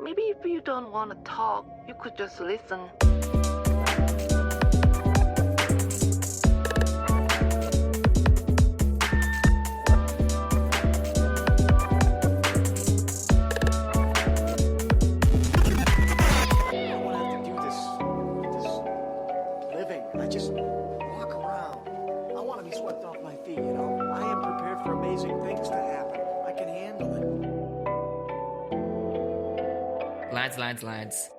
Maybe if you don't want to talk, you could just listen. Lads.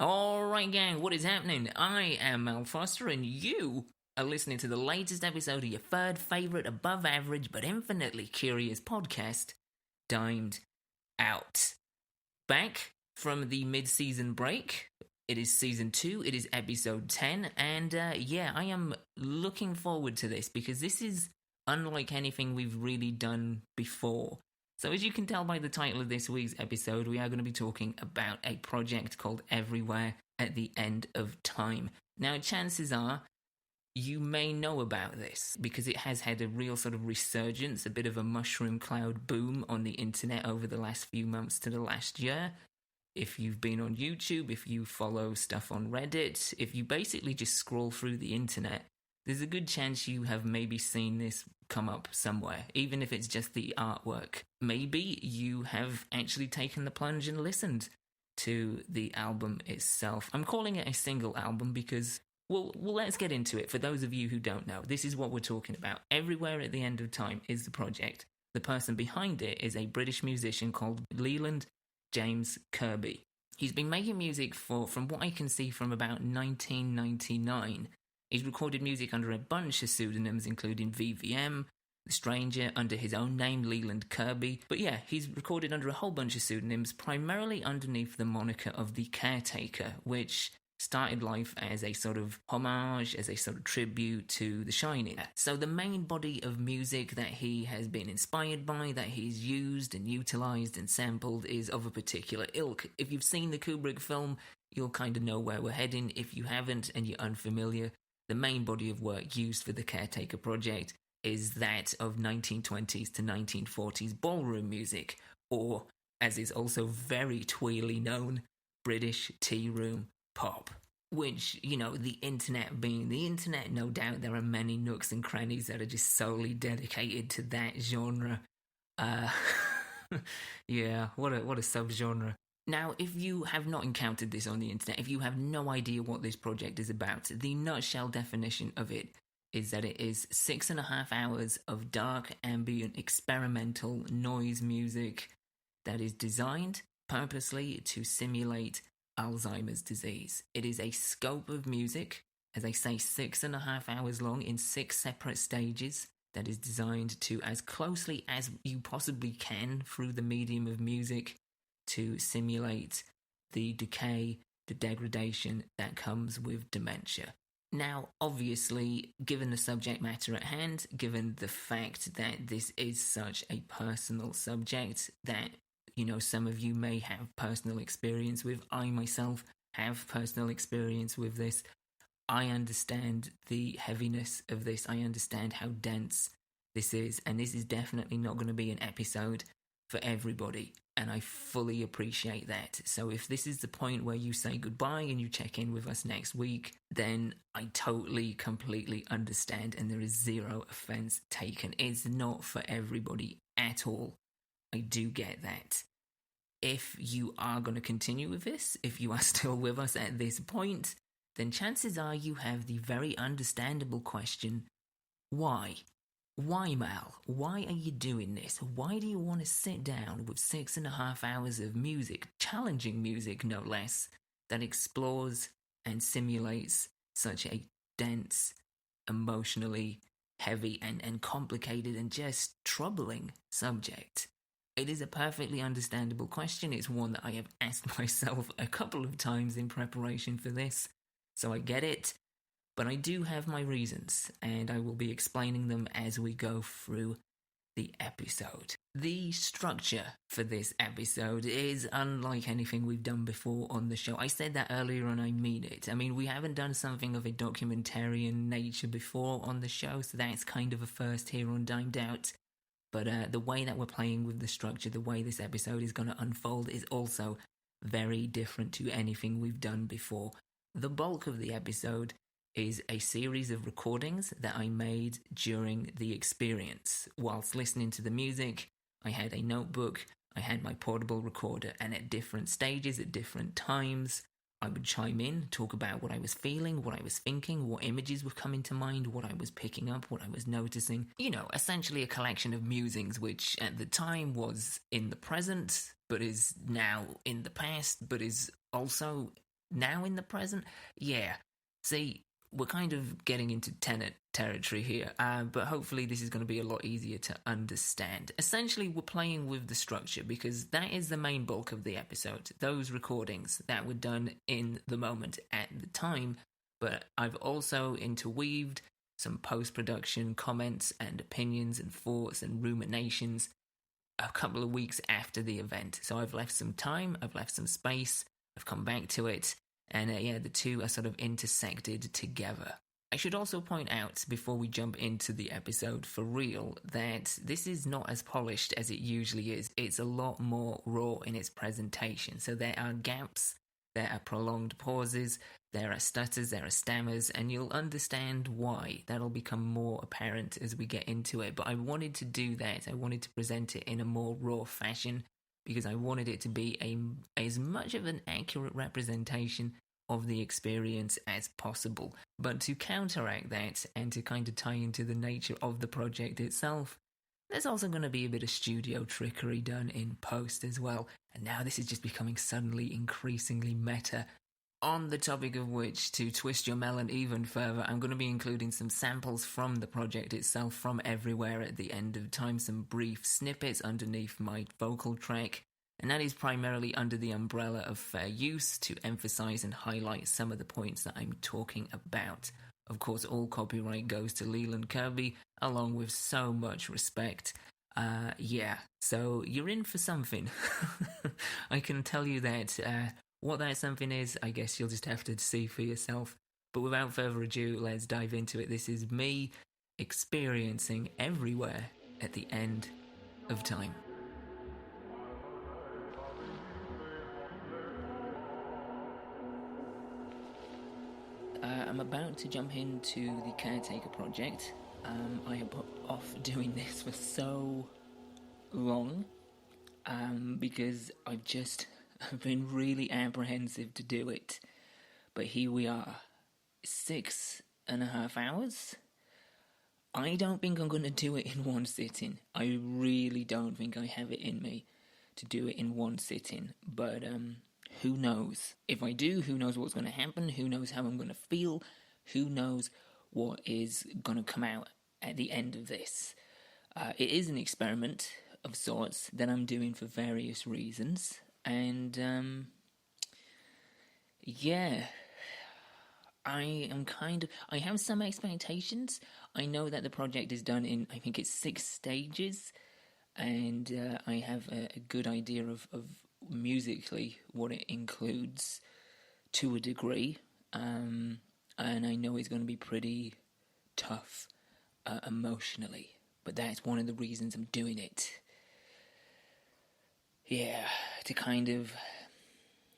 Alright gang, what is happening? I am Mal Foster and you are listening to the latest episode of your third favourite above average but infinitely curious podcast, Dimed Out. Back from the mid-season break, it is season 2, it is episode 10, and I am looking forward to this because this is unlike anything we've really done before. So as you can tell by the title of this week's episode, we are going to be talking about a project called Everywhere at the End of Time. Now, chances are you may know about this because it has had a real sort of resurgence, a bit of a mushroom cloud boom on the internet over the last few months to the last year. If you've been on YouTube, if you follow stuff on Reddit, if you basically just scroll through the internet, there's a good chance you have maybe seen this come up somewhere, even if it's just the artwork. Maybe you have actually taken the plunge and listened to the album itself. I'm calling it a single album because, well, let's get into it. For those of you who don't know, this is what we're talking about. Everywhere at the End of Time is the project. The person behind it is a British musician called Leland James Kirby. He's been making music from what I can see, from about 1999. He's recorded music under a bunch of pseudonyms, including VVM, The Stranger, under his own name, Leland Kirby. But yeah, he's recorded under a whole bunch of pseudonyms, primarily underneath the moniker of The Caretaker, which started life as a sort of homage, as a sort of tribute to The Shining. So the main body of music that he has been inspired by, that he's used and utilised and sampled, is of a particular ilk. If you've seen the Kubrick film, you'll kind of know where we're heading. If you haven't and you're unfamiliar, the main body of work used for the Caretaker project is that of 1920s to 1940s ballroom music, or, as is also very tweely known, British tea room pop. Which, you know, the internet being the internet, no doubt there are many nooks and crannies that are just solely dedicated to that genre. Yeah, what a subgenre. Now, if you have not encountered this on the internet, if you have no idea what this project is about, the nutshell definition of it is that it is 6.5 hours of dark, ambient, experimental noise music that is designed purposely to simulate Alzheimer's disease. It is a scope of music, as I say, 6.5 hours long in 6 separate stages, that is designed to, as closely as you possibly can through the medium of music, to simulate the decay, the degradation that comes with dementia. Now, obviously, given the subject matter at hand, given the fact that this is such a personal subject that, you know, some of you may have personal experience with, I myself have personal experience with this, I understand the heaviness of this, I understand how dense this is, and this is definitely not going to be an episode for everybody, and I fully appreciate that. So if this is the point where you say goodbye and you check in with us next week, then I totally, completely understand, and there is zero offense taken. It's not for everybody at all. I do get that. If you are going to continue with this, if you are still with us at this point, then chances are you have the very understandable question, why? Why, Mal? Why are you doing this? Why do you want to sit down with 6.5 hours of music, challenging music no less, that explores and simulates such a dense, emotionally heavy and complicated and just troubling subject? It is a perfectly understandable question. It's one that I have asked myself a couple of times in preparation for this, so I get it. But I do have my reasons, and I will be explaining them as we go through the episode. The structure for this episode is unlike anything we've done before on the show. I said that earlier and I mean it. I mean, we haven't done something of a documentarian nature before on the show, so that's kind of a first here on Dimed Out. But the way that we're playing with the structure, the way this episode is going to unfold is also very different to anything we've done before. The bulk of the episode is a series of recordings that I made during the experience. Whilst listening to the music, I had a notebook, I had my portable recorder, and at different stages, at different times, I would chime in, talk about what I was feeling, what I was thinking, what images were coming to mind, what I was picking up, what I was noticing. You know, essentially a collection of musings which at the time was in the present, but is now in the past, but is also now in the present. Yeah, see, we're kind of getting into Tenet territory here, but hopefully this is going to be a lot easier to understand. Essentially, we're playing with the structure because that is the main bulk of the episode. Those recordings that were done in the moment at the time, but I've also interweaved some post-production comments and opinions and thoughts and ruminations a couple of weeks after the event. So I've left some time, I've left some space, I've come back to it, and the two are sort of intersected together. I should also point out, before we jump into the episode for real, that this is not as polished as it usually is. It's a lot more raw in its presentation. So there are gaps, there are prolonged pauses, there are stutters, there are stammers, and you'll understand why. That'll become more apparent as we get into it. But I wanted to do that. I wanted to present it in a more raw fashion because I wanted it to be as much of an accurate representation of the experience as possible. But to counteract that and to kind of tie into the nature of the project itself, there's also going to be a bit of studio trickery done in post as well. And now this is just becoming suddenly increasingly meta. On the topic of which, to twist your melon even further, I'm going to be including some samples from the project itself from everywhere at the end of time, some brief snippets underneath my vocal track, and that is primarily under the umbrella of fair use to emphasize and highlight some of the points that I'm talking about. Of course, all copyright goes to Leland Kirby, along with so much respect. So you're in for something. I can tell you that. What that something is, I guess you'll just have to see for yourself. But without further ado, let's dive into it. This is me experiencing everywhere at the end of time. I'm about to jump into the Caretaker project. I have put off doing this for so long because I've been really apprehensive to do it. But here we are, 6.5 hours. I don't think I'm going to do it in one sitting. I really don't think I have it in me to do it in one sitting. But who knows? If I do, who knows what's going to happen? Who knows how I'm going to feel? Who knows what is going to come out at the end of this? It is an experiment of sorts that I'm doing for various reasons. And, I have some expectations. I know that the project is done in, I think it's 6 stages, and I have a good idea of musically what it includes to a degree, and I know it's going to be pretty tough emotionally, but that's one of the reasons I'm doing it. Yeah, to kind of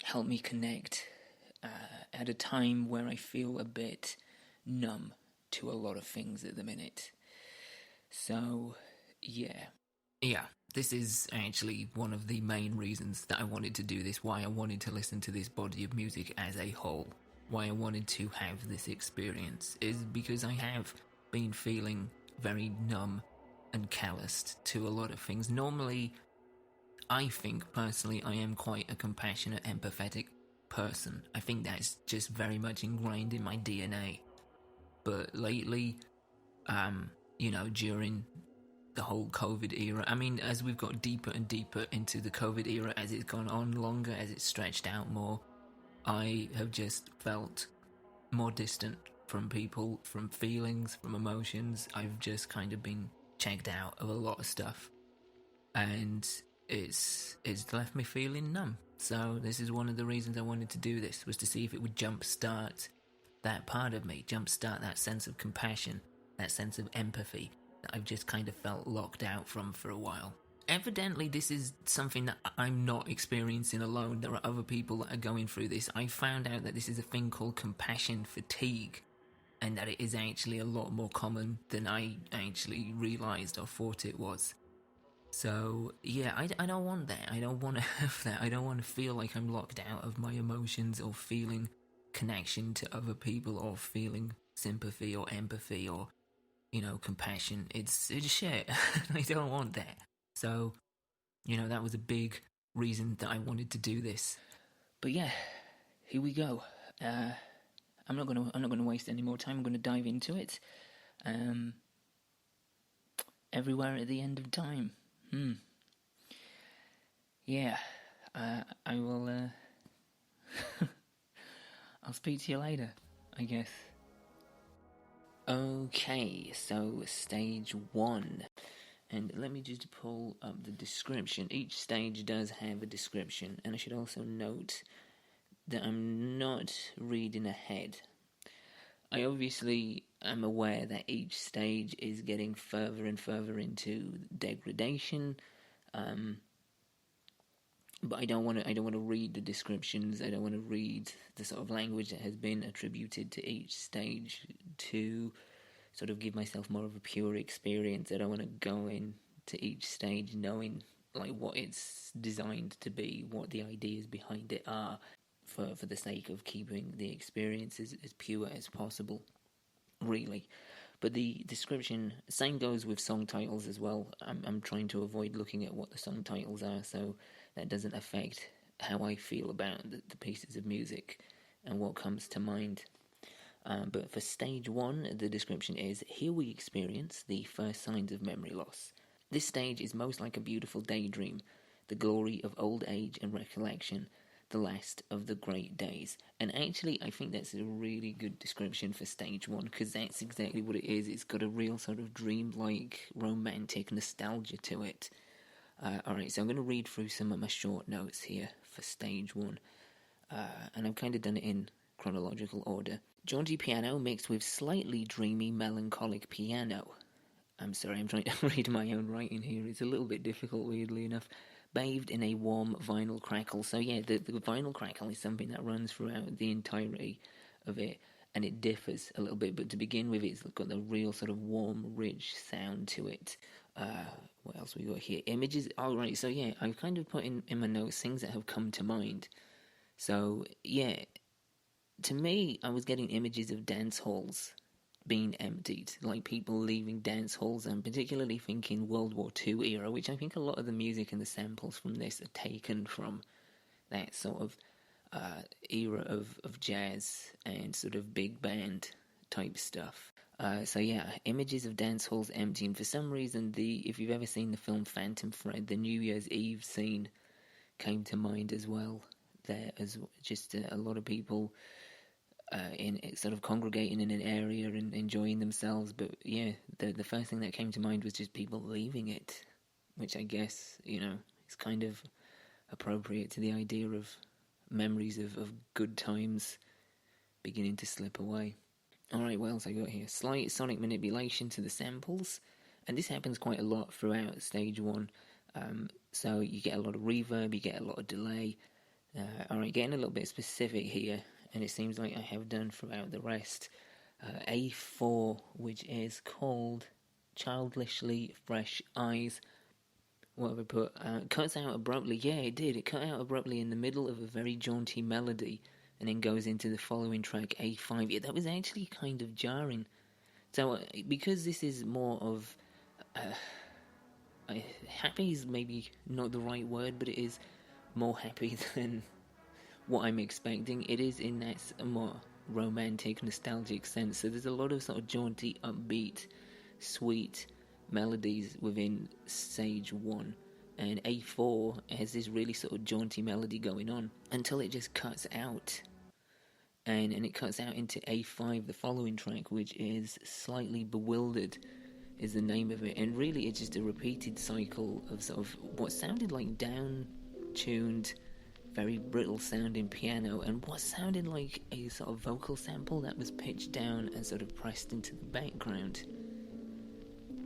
help me connect at a time where I feel a bit numb to a lot of things at the minute. So, yeah, this is actually one of the main reasons that I wanted to do this, why I wanted to listen to this body of music as a whole, why I wanted to have this experience, is because I have been feeling very numb and calloused to a lot of things. Normally, I think, personally, I am quite a compassionate, empathetic person. I think that's just very much ingrained in my DNA. But lately, during the whole COVID era, I mean, as we've got deeper and deeper into the COVID era, as it's gone on longer, as it's stretched out more, I have just felt more distant from people, from feelings, from emotions. I've just kind of been checked out of a lot of stuff. And it's left me feeling numb. So this is one of the reasons I wanted to do this, was to see if it would jumpstart that part of me, jumpstart that sense of compassion, that sense of empathy, that I've just kind of felt locked out from for a while. Evidently, this is something that I'm not experiencing alone. There are other people that are going through this. I found out that this is a thing called compassion fatigue, and that it is actually a lot more common than I actually realised or thought it was. So, yeah, I don't want that. I don't want to have that. I don't want to feel like I'm locked out of my emotions or feeling connection to other people or feeling sympathy or empathy or, compassion. It's shit. I don't want that. So, that was a big reason that I wanted to do this. But yeah, here we go. I'm not gonna waste any more time. I'm gonna dive into it. Everywhere at the end of time. Yeah, I will. I'll speak to you later, I guess. Okay, so stage 1. And let me just pull up the description. Each stage does have a description, and I should also note that I'm not reading ahead. I obviously am aware that each stage is getting further and further into degradation, but I don't want to read the descriptions. I don't want to read the sort of language that has been attributed to each stage to sort of give myself more of a pure experience. I don't want to go into each stage knowing like what it's designed to be, what the ideas behind it are, for the sake of keeping the experience as pure as possible, really. But the description, same goes with song titles as well. I'm trying to avoid looking at what the song titles are, so that doesn't affect how I feel about the pieces of music and what comes to mind. But for stage 1, the description is, here we experience the first signs of memory loss. This stage is most like a beautiful daydream, the glory of old age and recollection, the last of the great days. And actually, I think that's a really good description for stage 1, because that's exactly what it is. It's got a real sort of dreamlike, romantic nostalgia to it. Alright, so I'm going to read through some of my short notes here for stage 1. And I've kind of done it in chronological order. Jaunty piano mixed with slightly dreamy, melancholic piano. I'm sorry, I'm trying to read my own writing here. It's a little bit difficult, weirdly enough. Bathed in a warm vinyl crackle. So yeah, the vinyl crackle is something that runs throughout the entirety of it, and it differs a little bit, but to begin with, it's got the real sort of warm, rich sound to it. What else we got here? Images. Alright, so yeah, I've kind of put in my notes things that have come to mind. So yeah, to me, I was getting images of dance halls being emptied, like people leaving dance halls. I'm particularly thinking World War II era, which I think a lot of the music and the samples from this are taken from that sort of era of jazz and sort of big band type stuff. So yeah, images of dance halls empty, and for some reason, if you've ever seen the film Phantom Thread, the New Year's Eve scene came to mind as well. There as just a lot of people in sort of congregating in an area and enjoying themselves. But yeah, the first thing that came to mind was just people leaving it, which I guess, is kind of appropriate to the idea of memories of good times beginning to slip away. Alright, what else I got here? Slight sonic manipulation to the samples, and this happens quite a lot throughout stage 1. So you get a lot of reverb, you get a lot of delay. Alright, getting a little bit specific here, and it seems like I have done throughout the rest. A4, which is called Childishly Fresh Eyes. What have I put? Cuts out abruptly. Yeah, it did. It cut out abruptly in the middle of a very jaunty melody, and then goes into the following track, A5. Yeah, that was actually kind of jarring. So, because this is more of... happy is maybe not the right word, but it is more happy than what I'm expecting. It is in that more romantic, nostalgic sense. So there's a lot of sort of jaunty, upbeat, sweet melodies within stage 1. And A4 has this really sort of jaunty melody going on until it just cuts out. And it cuts out into A5, the following track, which is Slightly Bewildered, is the name of it. And really it's just a repeated cycle of sort of what sounded like down-tuned, very brittle sounding piano, and what sounded like a sort of vocal sample that was pitched down and sort of pressed into the background.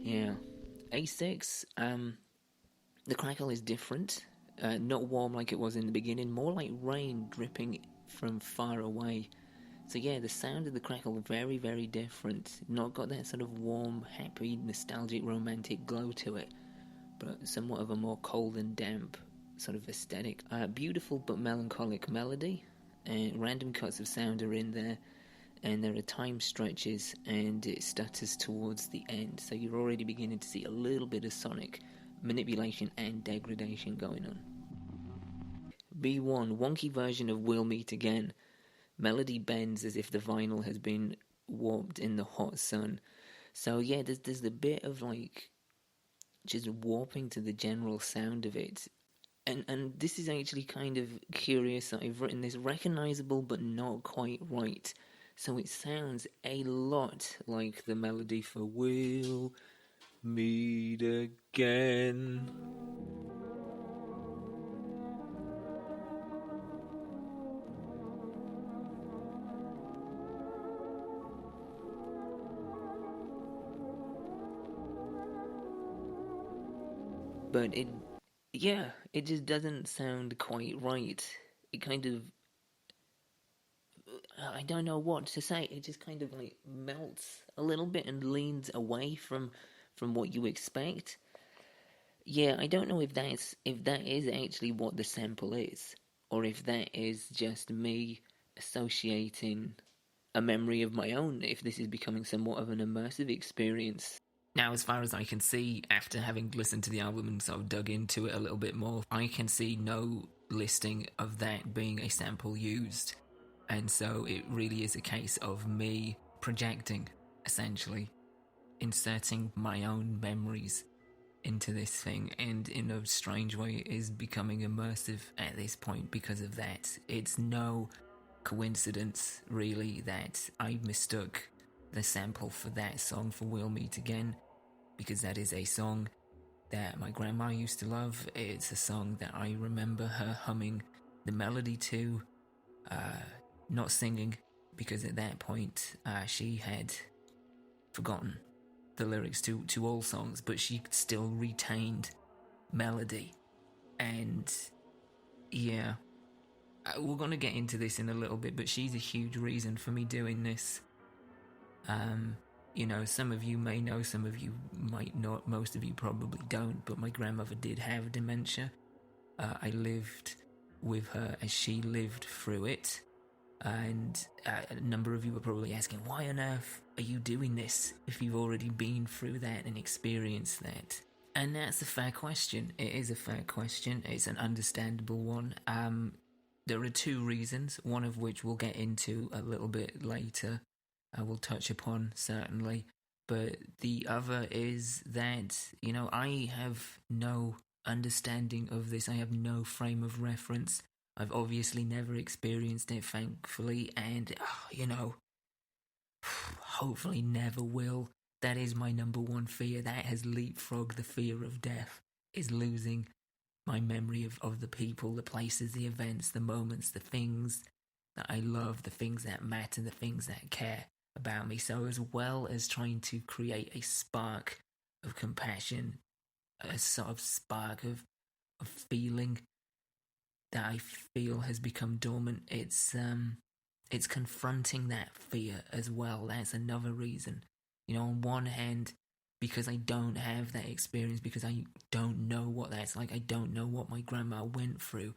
Yeah. A6, the crackle is different. Not warm like it was in the beginning, more like rain dripping from far away. So yeah, the sound of the crackle very, very different. Not got that sort of warm, happy, nostalgic, romantic glow to it, but somewhat of a more cold and damp sort of aesthetic. Beautiful but melancholic melody. Random cuts of sound are in there, and there are time stretches, and it stutters towards the end. So you're already beginning to see a little bit of sonic manipulation and degradation going on. B1, wonky version of We'll Meet Again. Melody bends as if the vinyl has been warped in the hot sun. So yeah, there's a bit of like just warping to the general sound of it. And this is actually kind of curious. I've written this recognizable but not quite right. So it sounds a lot like the melody for We'll Meet Again. But it just doesn't sound quite right. It kind of, I don't know what to say. It just kind of like melts a little bit and leans away from what you expect. Yeah, I don't know if that is actually what the sample is, or if that is just me associating a memory of my own, if this is becoming somewhat of an immersive experience. Now, as far as I can see, after having listened to the album and sort of dug into it a little bit more, I can see no listing of that being a sample used. And so it really is a case of me projecting, essentially, inserting my own memories into this thing, and in a strange way is becoming immersive at this point because of that. It's no coincidence, really, that I mistook the sample for that song for We'll Meet Again, because that is a song that my grandma used to love. It's a song that I remember her humming the melody to, not singing, because at that point she had forgotten the lyrics to all songs, but she still retained melody. And yeah, we're going to get into this in a little bit, but she's a huge reason for me doing this. You know, some of you may know, some of you might not, most of you probably don't, but my grandmother did have dementia. I lived with her as she lived through it. And a number of you are probably asking, why on earth are you doing this if you've already been through that and experienced that? And that's a fair question. It is a fair question. It's an understandable one. There are two reasons, one of which we'll get into a little bit later. I will touch upon, certainly. But the other is that, you know, I have no understanding of this. I have no frame of reference. I've obviously never experienced it, thankfully, and, you know, hopefully never will. That is my number one fear. That has leapfrogged the fear of death, is losing my memory of the people, the places, the events, the moments, the things that I love, the things that matter, the things that care about me. So as well as trying to create a spark of compassion, a sort of spark of feeling that I feel has become dormant, it's confronting that fear as well. That's another reason. You know, on one hand, because I don't have that experience, because I don't know what that's like, I don't know what my grandma went through,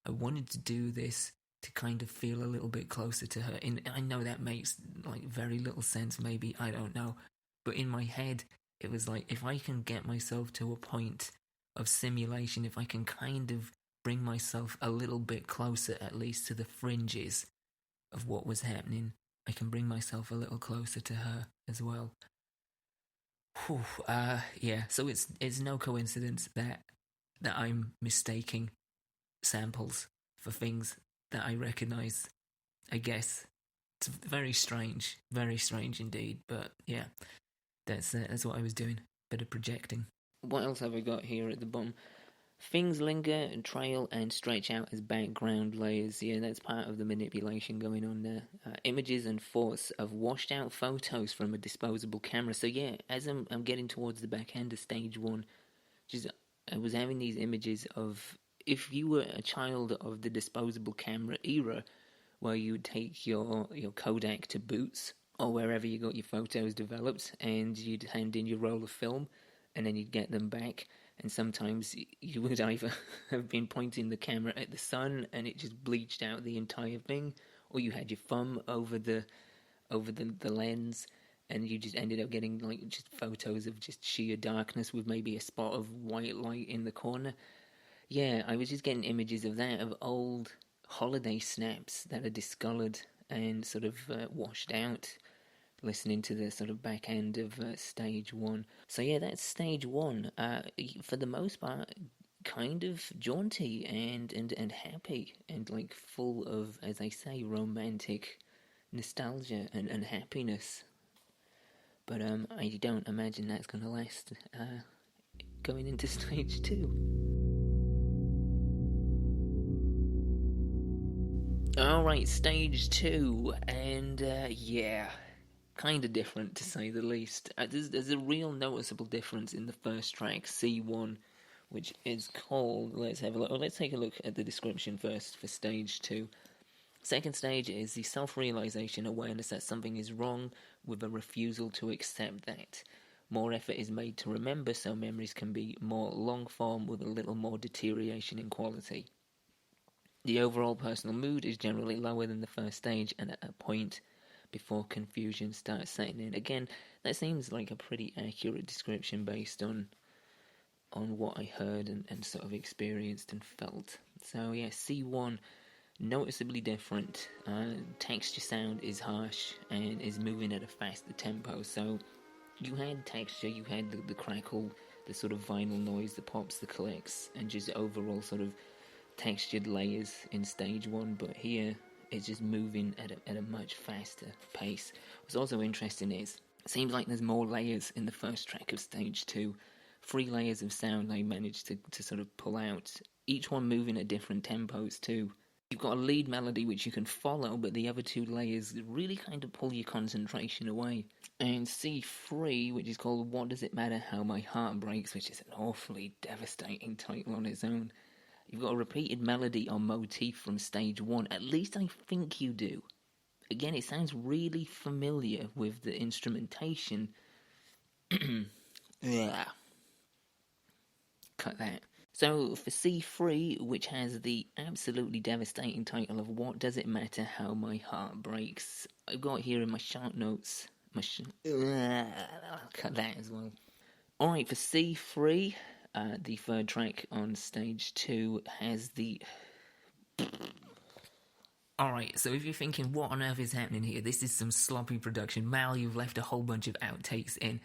I wanted to do this to kind of feel a little bit closer to her. And I know that makes like very little sense, maybe, I don't know. But in my head, it was like, if I can get myself to a point of simulation, if I can kind of bring myself a little bit closer, at least to the fringes of what was happening, I can bring myself a little closer to her as well. Whew, yeah, so it's no coincidence that I'm mistaking samples for things that I recognise, I guess. It's very strange indeed, but yeah, that's what I was doing, bit of projecting. What else have I got here at the bottom? Things linger and trail and stretch out as background layers. Yeah, that's part of the manipulation going on there. Images and thoughts of washed out photos from a disposable camera. So yeah, as I'm getting towards the back end of stage one, just I was having these images of if you were a child of the disposable camera era, where you would take your Kodak to Boots or wherever you got your photos developed, and you'd hand in your roll of film, and then you'd get them back. And sometimes you would either have been pointing the camera at the sun and it just bleached out the entire thing, or you had your thumb over the lens, and you just ended up getting like just photos of just sheer darkness with maybe a spot of white light in the corner. Yeah, I was just getting images of that, of old holiday snaps that are discoloured and sort of washed out, listening to the sort of back end of stage one. So yeah, that's stage one. For the most part, kind of jaunty and happy and like full of, as I say, romantic nostalgia and happiness. But I don't imagine that's going to last going into stage two. Alright, stage two, and yeah, kind of different to say the least. There's a real noticeable difference in the first track, C1, which is called, let's have a look, let's take a look at the description first for stage two. Second stage is the self-realization, awareness that something is wrong, with a refusal to accept that. More effort is made to remember, so memories can be more long-form with a little more deterioration in quality. The overall personal mood is generally lower than the first stage, and at a point before confusion starts setting in. Again, that seems like a pretty accurate description based on what I heard and sort of experienced and felt. So yeah, C1, noticeably different. Texture sound is harsh and is moving at a faster tempo. So you had texture, you had the crackle, the sort of vinyl noise, the pops, the clicks, and just overall sort of textured layers in stage one, but here it's just moving at a much faster pace. What's also interesting is it seems like there's more layers in the first track of stage two. 3 layers of sound they managed to sort of pull out, each one moving at different tempos too. You've got a lead melody which you can follow, but the other 2 layers really kind of pull your concentration away. And C3, which is called What Does It Matter How My Heart Breaks, which is an awfully devastating title on its own. You've got a repeated melody or motif from stage one. At least I think you do. Again, it sounds really familiar with the instrumentation. Yeah. Cut that. So for C3, which has the absolutely devastating title of What Does It Matter How My Heart Breaks, I've got here in my sharp notes. Cut that as well. Alright, for C3, the third track on stage 2 has the... Alright, so if you're thinking, what on earth is happening here? This is some sloppy production. Mal, you've left a whole bunch of outtakes in.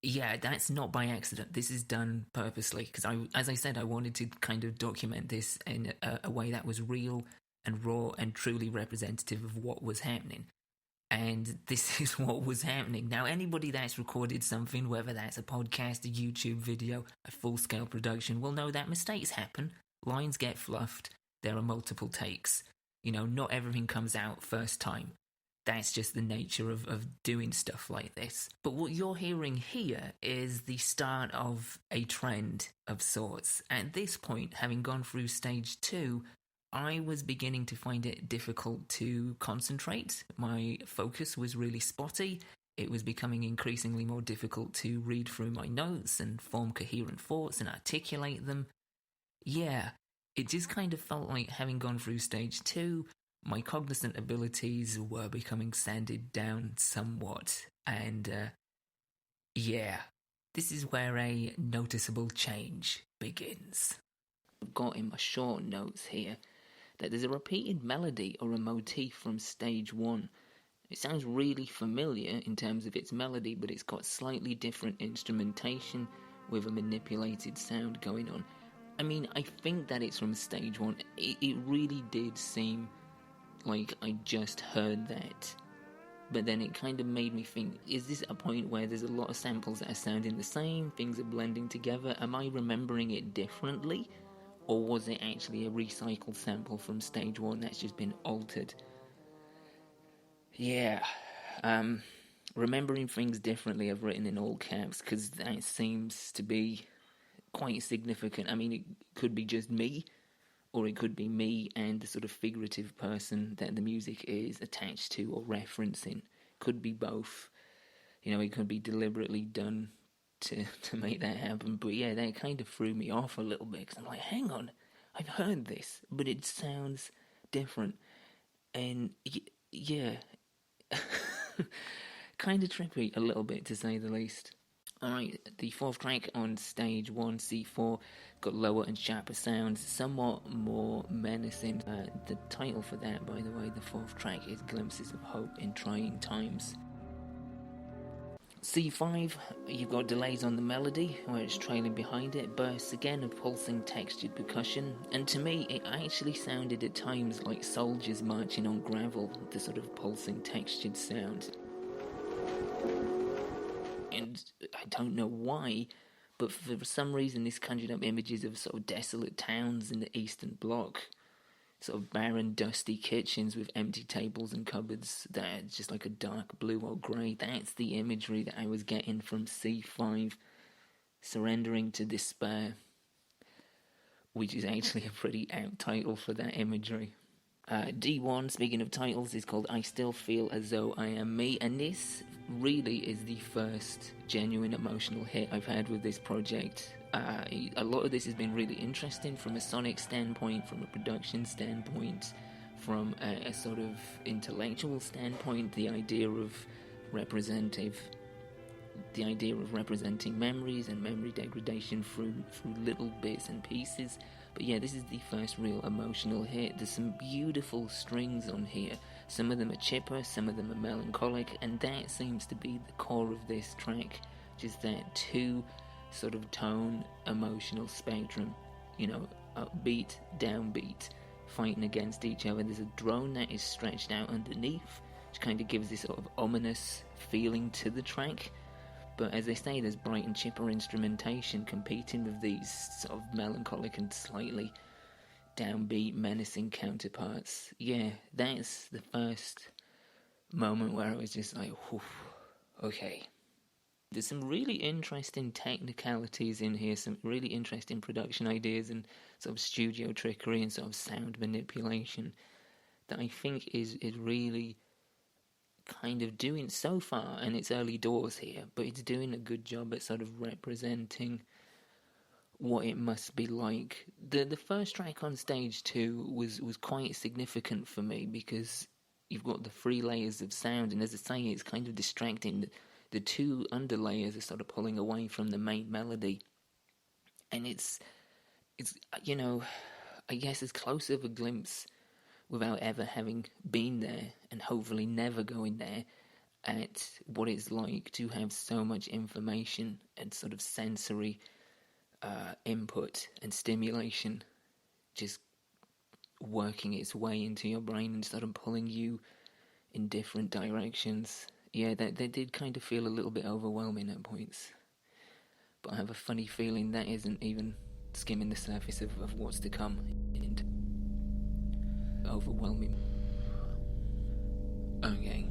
Yeah, that's not by accident. This is done purposely, because as I said, I wanted to kind of document this in a way that was real and raw and truly representative of what was happening. And this is what was happening. Now, anybody that's recorded something, whether that's a podcast, a YouTube video, a full-scale production, will know that mistakes happen. Lines get fluffed. There are multiple takes. You know, not everything comes out first time. That's just the nature of doing stuff like this. But what you're hearing here is the start of a trend of sorts. At this point, having gone through stage 2, I was beginning to find it difficult to concentrate. My focus was really spotty. It was becoming increasingly more difficult to read through my notes and form coherent thoughts and articulate them. Yeah, it just kind of felt like having gone through stage 2, my cognizant abilities were becoming sanded down somewhat. And, yeah, this is where a noticeable change begins. I've got in my short notes here that there's a repeated melody or a motif from stage 1. It sounds really familiar in terms of its melody, but it's got slightly different instrumentation with a manipulated sound going on. I mean, I think that it's from stage 1. It really did seem like I just heard that but then it kind of made me think, is this a point where there's a lot of samples that are sounding the same, things are blending together? Am I remembering it differently? Or was it actually a recycled sample from stage 1 that's just been altered? Yeah, remembering things differently, I've written in all caps, because that seems to be quite significant. I mean, it could be just me, or it could be me and the sort of figurative person that the music is attached to or referencing. Could be both. It could be deliberately done to make that happen. But yeah, that kind of threw me off a little bit, because I'm like, hang on, I've heard this, but it sounds different. And yeah, kind of trippy a little bit, to say the least. Alright, the fourth track on stage 1, C4, got lower and sharper sounds, somewhat more menacing. The title for that, by the way, the fourth track, is Glimpses of Hope in Trying Times. C5, you've got delays on the melody, where it's trailing behind it, bursts again of pulsing textured percussion, and to me it actually sounded at times like soldiers marching on gravel, the sort of pulsing textured sound. And I don't know why, but for some reason this conjured up images of sort of desolate towns in the Eastern Bloc, sort of barren, dusty kitchens with empty tables and cupboards that are just like a dark blue or grey. That's the imagery that I was getting from C5, surrendering to despair, which is actually a pretty apt title for that imagery. D1, speaking of titles, is called I Still Feel As Though I Am Me, and this really is the first genuine emotional hit I've had with this project. A lot of this has been really interesting from a sonic standpoint, from a production standpoint, from a sort of intellectual standpoint, the idea of representing memories and memory degradation through little bits and pieces. But yeah, this is the first real emotional hit. There's some beautiful strings on here. Some of them are chipper, some of them are melancholic, and that seems to be the core of this track. Just that two sort of tone emotional spectrum, upbeat, downbeat, fighting against each other. There's a drone that is stretched out underneath, which kind of gives this sort of ominous feeling to the track. But as they say, there's bright and chipper instrumentation competing with these sort of melancholic and slightly downbeat, menacing counterparts. Yeah, that's the first moment where I was just like, whew, okay. There's some really interesting technicalities in here, some really interesting production ideas and sort of studio trickery and sort of sound manipulation that I think is really kind of doing so far, and it's early doors here, but it's doing a good job at sort of representing what it must be like. The first track on stage 2 was quite significant for me, because you've got the 3 layers of sound, and as I say, it's kind of distracting. The 2 underlayers are sort of pulling away from the main melody, and it's I guess as close of a glimpse, without ever having been there, and hopefully never going there, at what it's like to have so much information and sort of sensory input and stimulation just working its way into your brain and sort of pulling you in different directions. Yeah, that did kind of feel a little bit overwhelming at points. But I have a funny feeling that isn't even skimming the surface of what's to come. And overwhelming. Okay.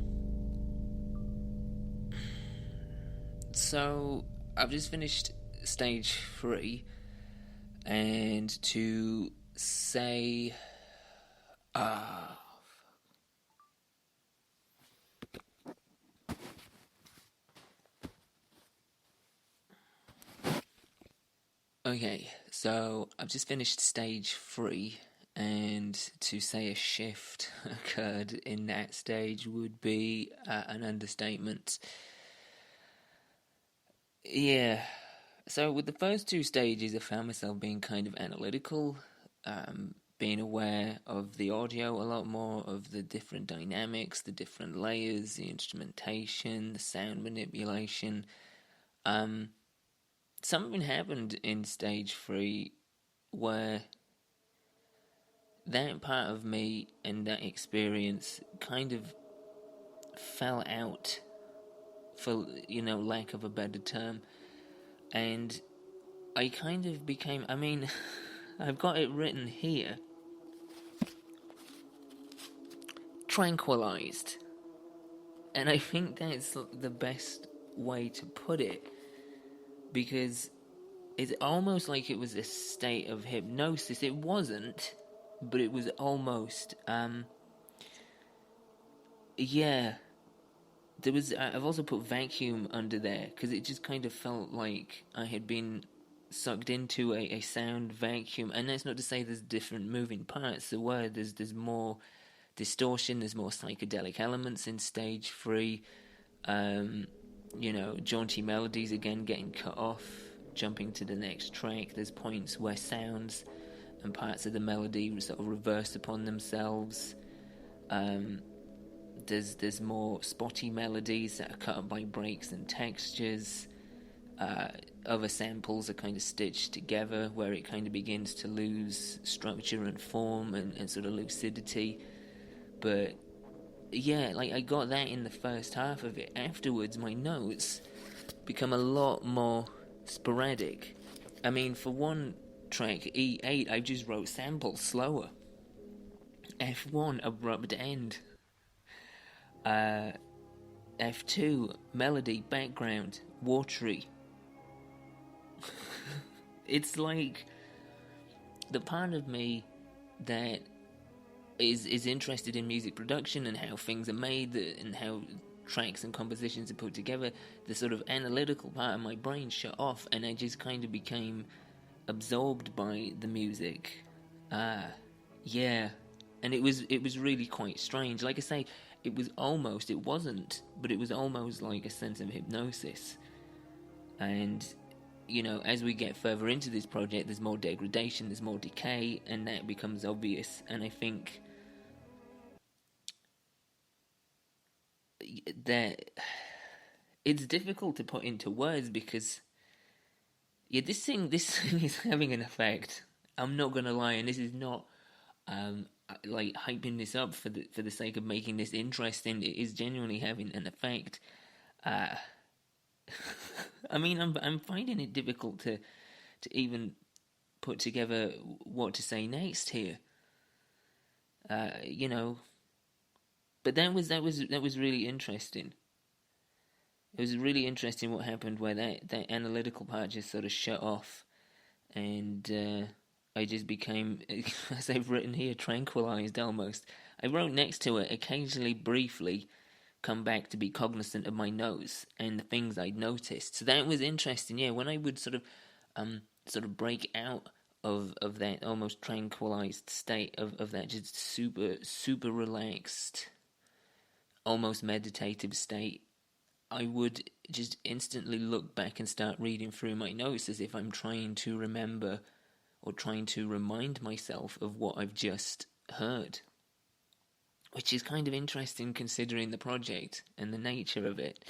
So, I've just finished stage 3, and to say... Okay, so I've just finished stage 3, and to say a shift occurred in that stage would be an understatement. Yeah, so with the first 2 stages, I found myself being kind of analytical, being aware of the audio a lot more, of the different dynamics, the different layers, the instrumentation, the sound manipulation. Something happened in stage 3 where that part of me and that experience kind of fell out, for lack of a better term, and I kind of became, I've got it written here, tranquilized. And I think that's the best way to put it, because it's almost like it was a state of hypnosis. It wasn't, but it was almost, yeah. I've also put vacuum under there, because it just kind of felt like I had been sucked into a sound vacuum. And that's not to say there's different moving parts. There's more distortion, there's more psychedelic elements in stage 3. Jaunty melodies again getting cut off, jumping to the next track. There's points where sounds and parts of the melody sort of reverse upon themselves. There's more spotty melodies that are cut up by breaks and textures. Other samples are kind of stitched together, where it kind of begins to lose structure and form and sort of lucidity. But yeah, like I got that in the first half of it. Afterwards, my notes become a lot more sporadic. I mean, for one track, E8, I just wrote samples slower. F1, abrupt end. F2, melody, background, watery. It's like the part of me that is interested in music production and how things are made and how tracks and compositions are put together. The sort of analytical part of my brain shut off, and I just kind of became absorbed by the music. Yeah, and it was really quite strange. Like I say, it was almost like a sense of hypnosis. And as we get further into this project, there's more degradation, there's more decay, and that becomes obvious. And I think that it's difficult to put into words, because this thing is having an effect. I'm not gonna lie, and this is not like hyping this up for the sake of making this interesting. It is genuinely having an effect. I'm finding it difficult to even put together what to say next here. But that was really interesting. It was really interesting what happened, where that analytical part just sort of shut off, and I just became, as I've written here, tranquilized almost. I wrote next to it, occasionally, briefly, come back to be cognizant of my notes and the things I'd noticed. So that was interesting. Yeah, when I would sort of break out of that almost tranquilized state of that just super relaxed, almost meditative state, I would just instantly look back and start reading through my notes as if I'm trying to remember or trying to remind myself of what I've just heard. Which is kind of interesting considering the project and the nature of it.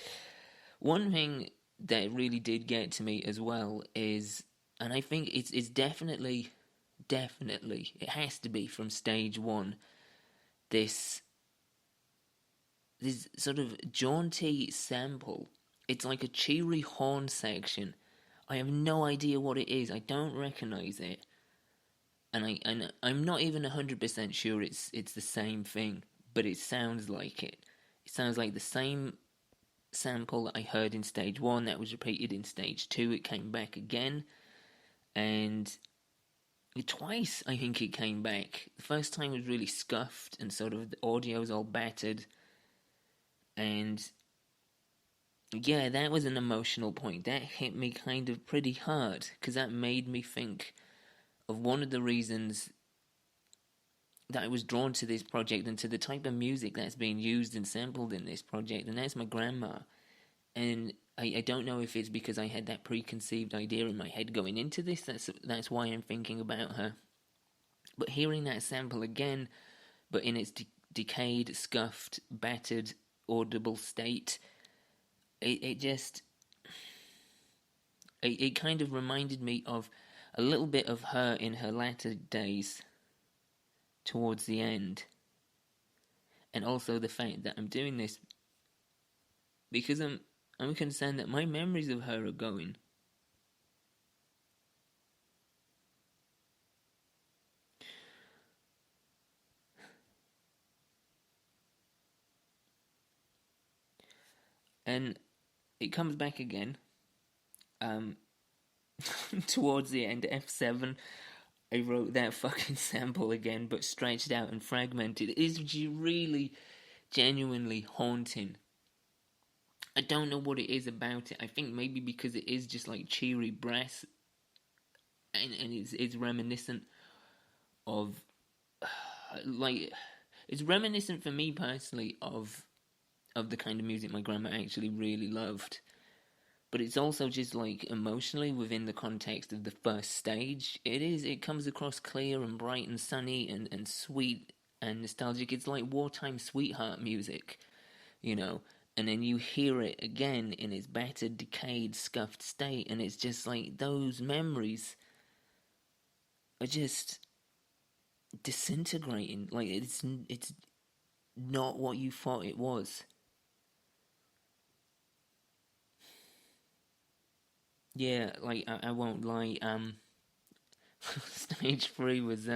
One thing that really did get to me as well is, and I think it's definitely, it has to be from stage 1, this sort of jaunty sample. It's like a cheery horn section. I have no idea what it is. I don't recognize it. And I'm not even 100% sure it's the same thing, but it sounds like it. It sounds like the same sample that I heard in stage 1 that was repeated in stage 2. It came back again, and twice I think it came back. The first time was really scuffed and sort of the audio's all battered, and yeah, that was an emotional point. That hit me kind of pretty hard, because that made me think of one of the reasons that I was drawn to this project and to the type of music that's being used and sampled in this project, and that's my grandma. And I don't know if it's because I had that preconceived idea in my head going into this, that's why I'm thinking about her. But hearing that sample again, but in its decayed, scuffed, battered, audible state, it kind of reminded me of a little bit of her in her latter days, towards the end. And also the fact that I'm doing this because I'm concerned that my memories of her are going. And it comes back again. Towards the end, F7, I wrote that fucking sample again, but stretched out and fragmented. It is really genuinely haunting. I don't know what it is about it. I think maybe because it is just like cheery brass, and it's reminiscent of like it's reminiscent for me personally of the kind of music my grandma actually really loved. But it's also just like emotionally within the context of the first stage. It comes across clear and bright and sunny and sweet and nostalgic. It's like wartime sweetheart music, you know. And then you hear it again in its battered, decayed, scuffed state, and it's just like those memories are just disintegrating. Like it's not what you thought it was. Yeah, like I won't lie. Stage 3 was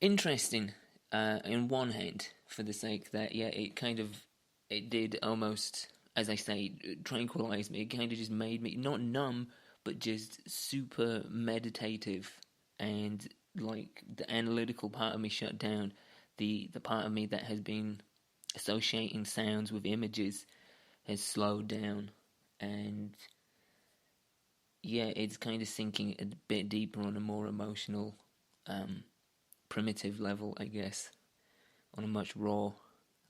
interesting. In one hand, for the sake that it did almost, as I say, tranquilize me. It kind of just made me not numb, but just super meditative, and like the analytical part of me shut down. The part of me that has been associating sounds with images has slowed down, and yeah, it's kind of sinking a bit deeper on a more emotional, primitive level, I guess, on a much raw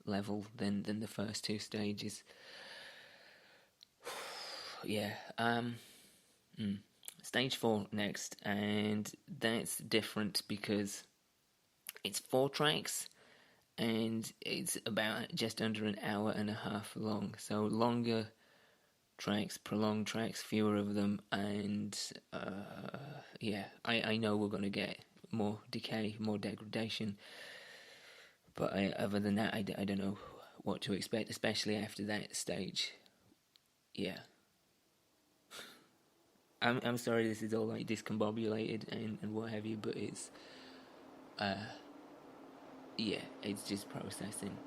level than the first two stages. Yeah, stage 4 next, and that's different because it's 4 tracks, and it's about just under an hour and a half long, so longer tracks, prolonged tracks, fewer of them, and yeah, I know we're going to get more decay, more degradation, but other than that, I don't know what to expect, especially after that stage. Yeah. I'm sorry this is all like discombobulated and what have you, but it's yeah, it's just processing.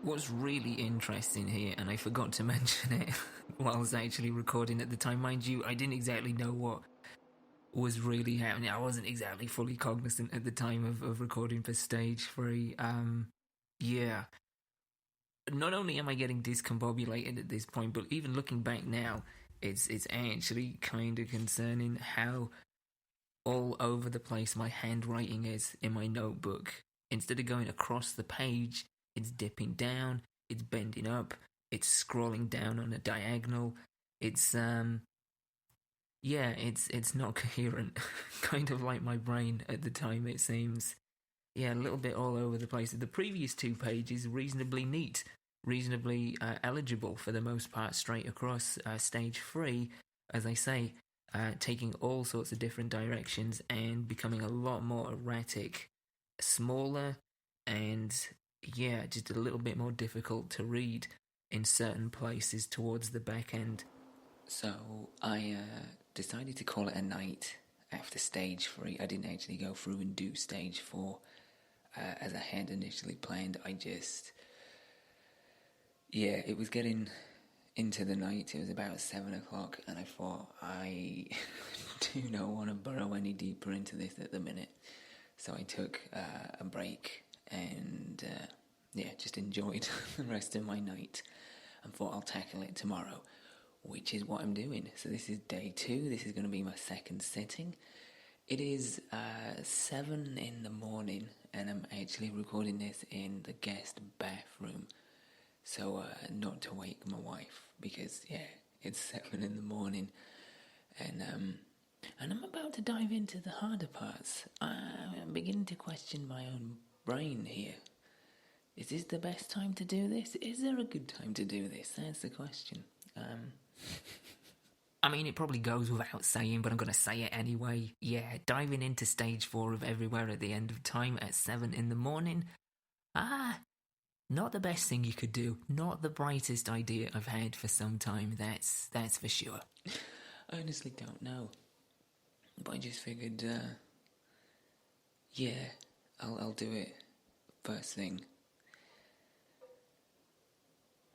What's really interesting here, and I forgot to mention it while I was actually recording at the time, mind you, I didn't exactly know what was really happening. I wasn't exactly fully cognizant at the time of recording for stage 3. Yeah. Not only am I getting discombobulated at this point, but even looking back now, it's actually kind of concerning how all over the place my handwriting is in my notebook. Instead of going across the page, it's dipping down, it's bending up, it's scrolling down on a diagonal. It's yeah, it's not coherent. Kind of like my brain at the time, it seems. Yeah, a little bit all over the place. The previous 2 pages reasonably neat, reasonably eligible for the most part, straight across. Stage 3, as I say, taking all sorts of different directions and becoming a lot more erratic, smaller, and yeah, just a little bit more difficult to read in certain places towards the back end. So I decided to call it a night after stage 3. I didn't actually go through and do stage 4 as I had initially planned. Yeah, it was getting into the night. It was about 7 o'clock, and I thought, I do not want to burrow any deeper into this at the minute. So I took a break and yeah, just enjoyed the rest of my night and thought I'll tackle it tomorrow, which is what I'm doing. So this is day 2. This is going to be my second sitting. It is 7 in the morning, and I'm actually recording this in the guest bathroom. So not to wake my wife, because yeah, it's 7 in the morning, and I'm about to dive into the harder parts. I'm beginning to question my own brain here. Is this the best time to do this? Is there a good time to do this? That's the question. I mean, it probably goes without saying, but I'm going to say it anyway. Yeah, diving into stage 4 of Everywhere at the End of Time at 7 in the morning. Not the best thing you could do, not the brightest idea I've had for some time, that's for sure. I honestly don't know. But I just figured, yeah, I'll do it first thing.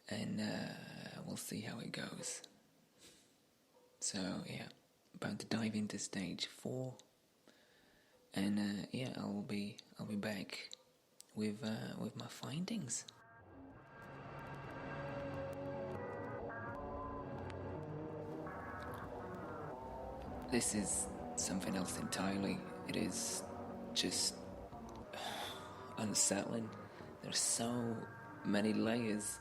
And we'll see how it goes. So, yeah, about to dive into stage 4. And yeah, I'll be back with my findings. This is something else entirely. It is just unsettling. There's so many layers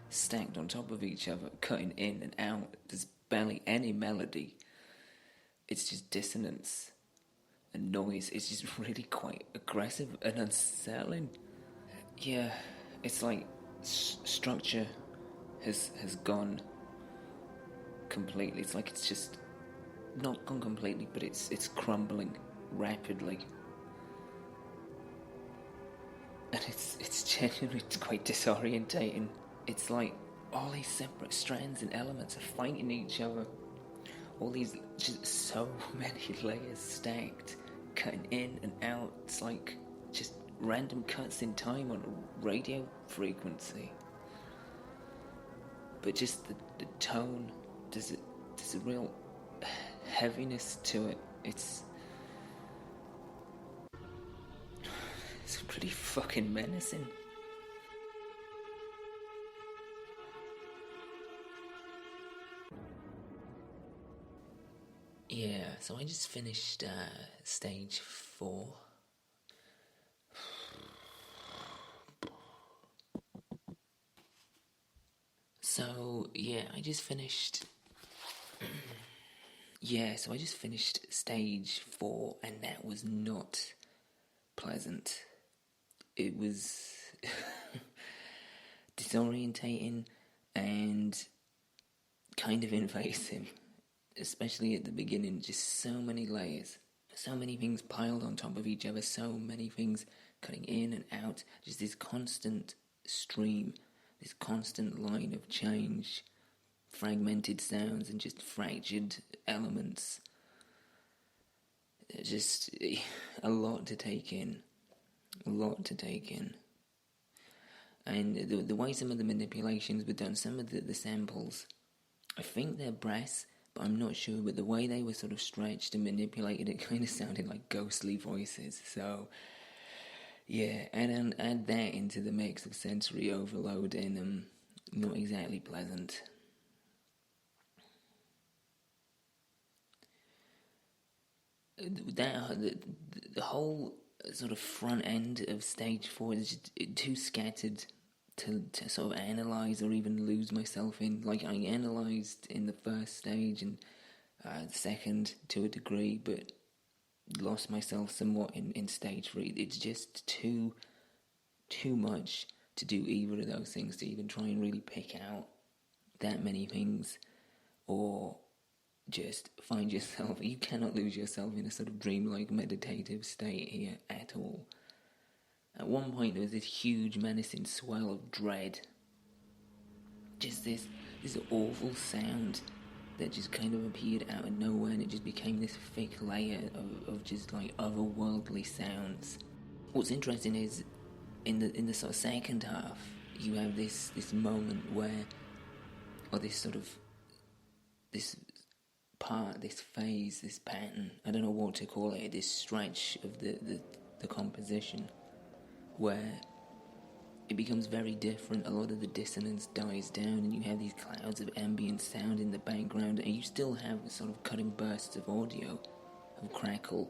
stacked on top of each other, cutting in and out. There's barely any melody. It's just dissonance and noise. It's just really quite aggressive and unsettling. Yeah, it's like structure has gone completely. It's like it's just not gone completely, but it's crumbling rapidly. And it's genuinely quite disorientating. It's like all these separate strands and elements are fighting each other. All these, just so many layers stacked, cutting in and out. It's like just random cuts in time on a radio frequency. But just the tone, there's a real heaviness to it. It's pretty fucking menacing. Yeah, so I just finished stage 4. So yeah, I just finished. So I just finished stage 4, and that was not pleasant. It was disorientating and kind of invasive, especially at the beginning. Just so many layers, so many things piled on top of each other, so many things cutting in and out, just this constant stream, this constant line of change, fragmented sounds and just fractured elements. Just a lot to take in. And the way some of the manipulations were done, some of the samples, I think they're brass, but I'm not sure, but the way they were sort of stretched and manipulated, it kind of sounded like ghostly voices. So yeah, and add that into the mix of sensory overload, and not exactly pleasant. The whole sort of front end of stage 4 is just too scattered to sort of analyse or even lose myself in. Like, I analysed in the first stage and the second to a degree, but lost myself somewhat in stage 3. It's just too much to do either of those things, to even try and really pick out that many things, or just find yourself. You cannot lose yourself in a sort of dreamlike meditative state here at all. At one point there was this huge menacing swell of dread, just this awful sound that just kind of appeared out of nowhere, and it just became this thick layer of just like otherworldly sounds. What's interesting is in the sort of second half you have this moment where, or this sort of this part, this phase, this pattern, I don't know what to call it, this stretch of the composition, where it becomes very different. A lot of the dissonance dies down, and you have these clouds of ambient sound in the background, and you still have sort of cutting bursts of audio, of crackle,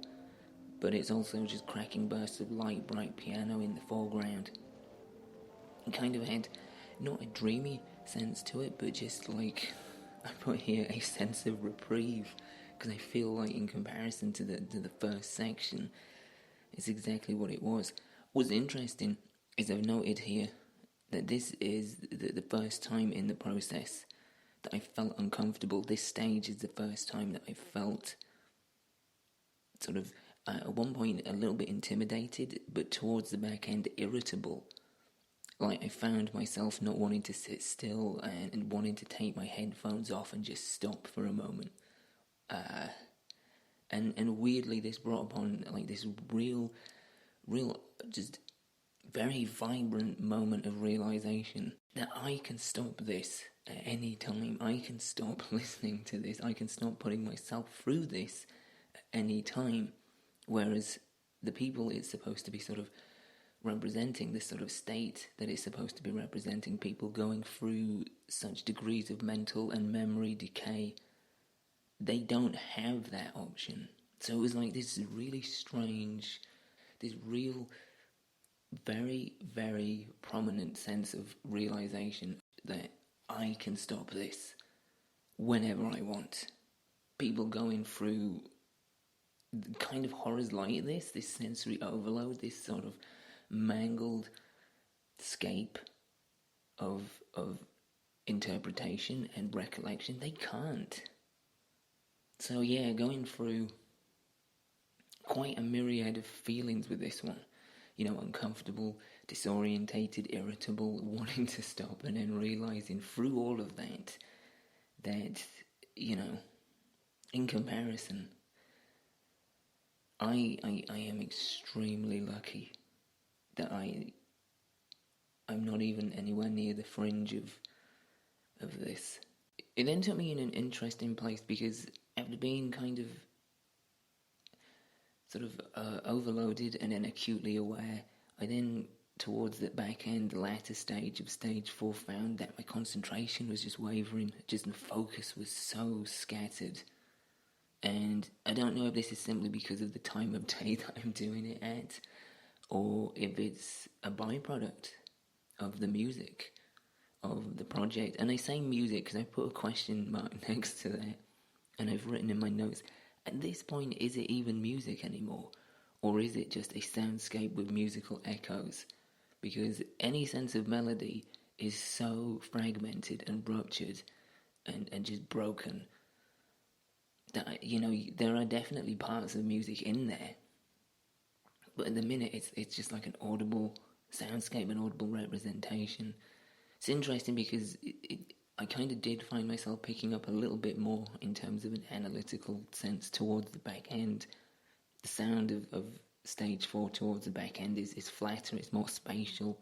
but it's also just cracking bursts of light, bright piano in the foreground. It kind of had not a dreamy sense to it, but just like, I put here, a sense of reprieve, because I feel like in comparison to the first section, it's exactly what it was. What's interesting is I've noted here that this is the first time in the process that I felt uncomfortable. This stage is the first time that I felt sort of, at one point, a little bit intimidated, but towards the back end, irritable. Like, I found myself not wanting to sit still and wanting to take my headphones off and just stop for a moment. And weirdly, this brought upon like this real, just very vibrant moment of realization that I can stop this at any time. I can stop listening to this. I can stop putting myself through this at any time. Whereas the people it's supposed to be sort of representing, this sort of state that it's supposed to be representing, people going through such degrees of mental and memory decay, they don't have that option. So it was like this really strange, this real, very, very prominent sense of realization that I can stop this whenever I want. People going through kind of horrors like this sensory overload, this sort of mangled scape of interpretation and recollection, they can't. So yeah, going through quite a myriad of feelings with this one. Uncomfortable, disorientated, irritable, wanting to stop, and then realising through all of that, in comparison, I am extremely lucky that I'm not even anywhere near the fringe of this. It then took me in an interesting place because after being kind of sort of overloaded and then acutely aware, I then, towards the back end, the latter stage of stage 4, found that my concentration was just wavering, just the focus was so scattered. And I don't know if this is simply because of the time of day that I'm doing it at, or if it's a byproduct of the music, of the project. And I say music because I put a question mark next to that, and I've written in my notes, at this point, is it even music anymore? Or is it just a soundscape with musical echoes? Because any sense of melody is so fragmented and ruptured and just broken that, there are definitely parts of music in there. But at the minute, it's just like an audible soundscape, an audible representation. It's interesting because I kind of did find myself picking up a little bit more in terms of an analytical sense towards the back end. The sound of stage 4 towards the back end is flatter, it's more spatial,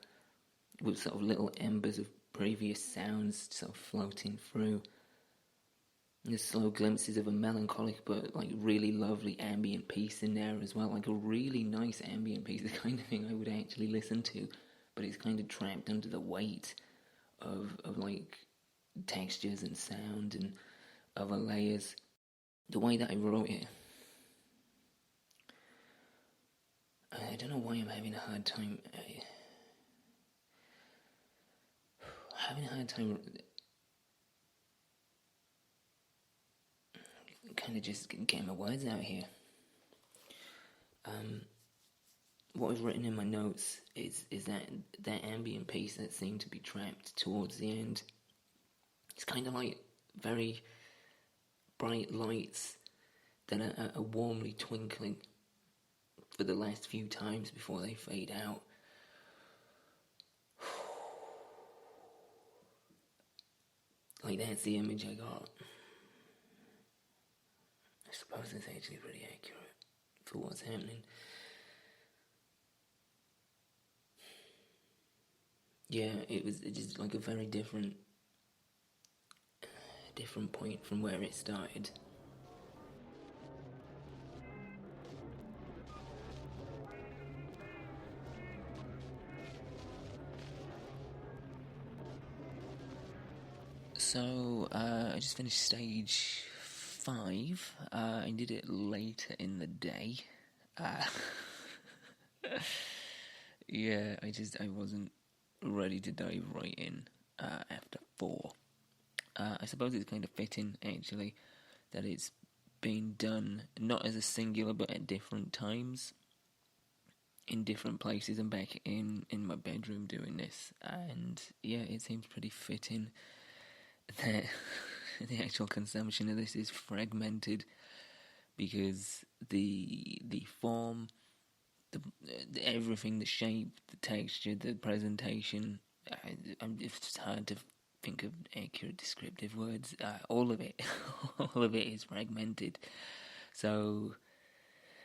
with sort of little embers of previous sounds sort of floating through. There's slow glimpses of a melancholic but like really lovely ambient piece in there as well, like a really nice ambient piece, the kind of thing I would actually listen to, but it's kind of trapped under the weight of like textures and sound and other layers. The way that I wrote it, I don't know why I'm having a hard time. Kind of just getting my words out here. What I've written in my notes is that ambient piece that seemed to be trapped towards the end. It's kind of like very bright lights that are warmly twinkling for the last few times before they fade out. Like, that's the image I got. I suppose it's actually pretty accurate for what's happening. Yeah, it was just like a very different point from where it started. So, I just finished stage 5. I did it later in the day. Yeah, I wasn't ready to dive right in after 4. I suppose it's kind of fitting, actually, that it's been done not as a singular but at different times, in different places. I'm back in my bedroom doing this, and yeah, it seems pretty fitting that the actual consumption of this is fragmented, because the form, everything, the shape, the texture, the presentation. It's hard to think of accurate descriptive words. All of it, all of it is fragmented. So,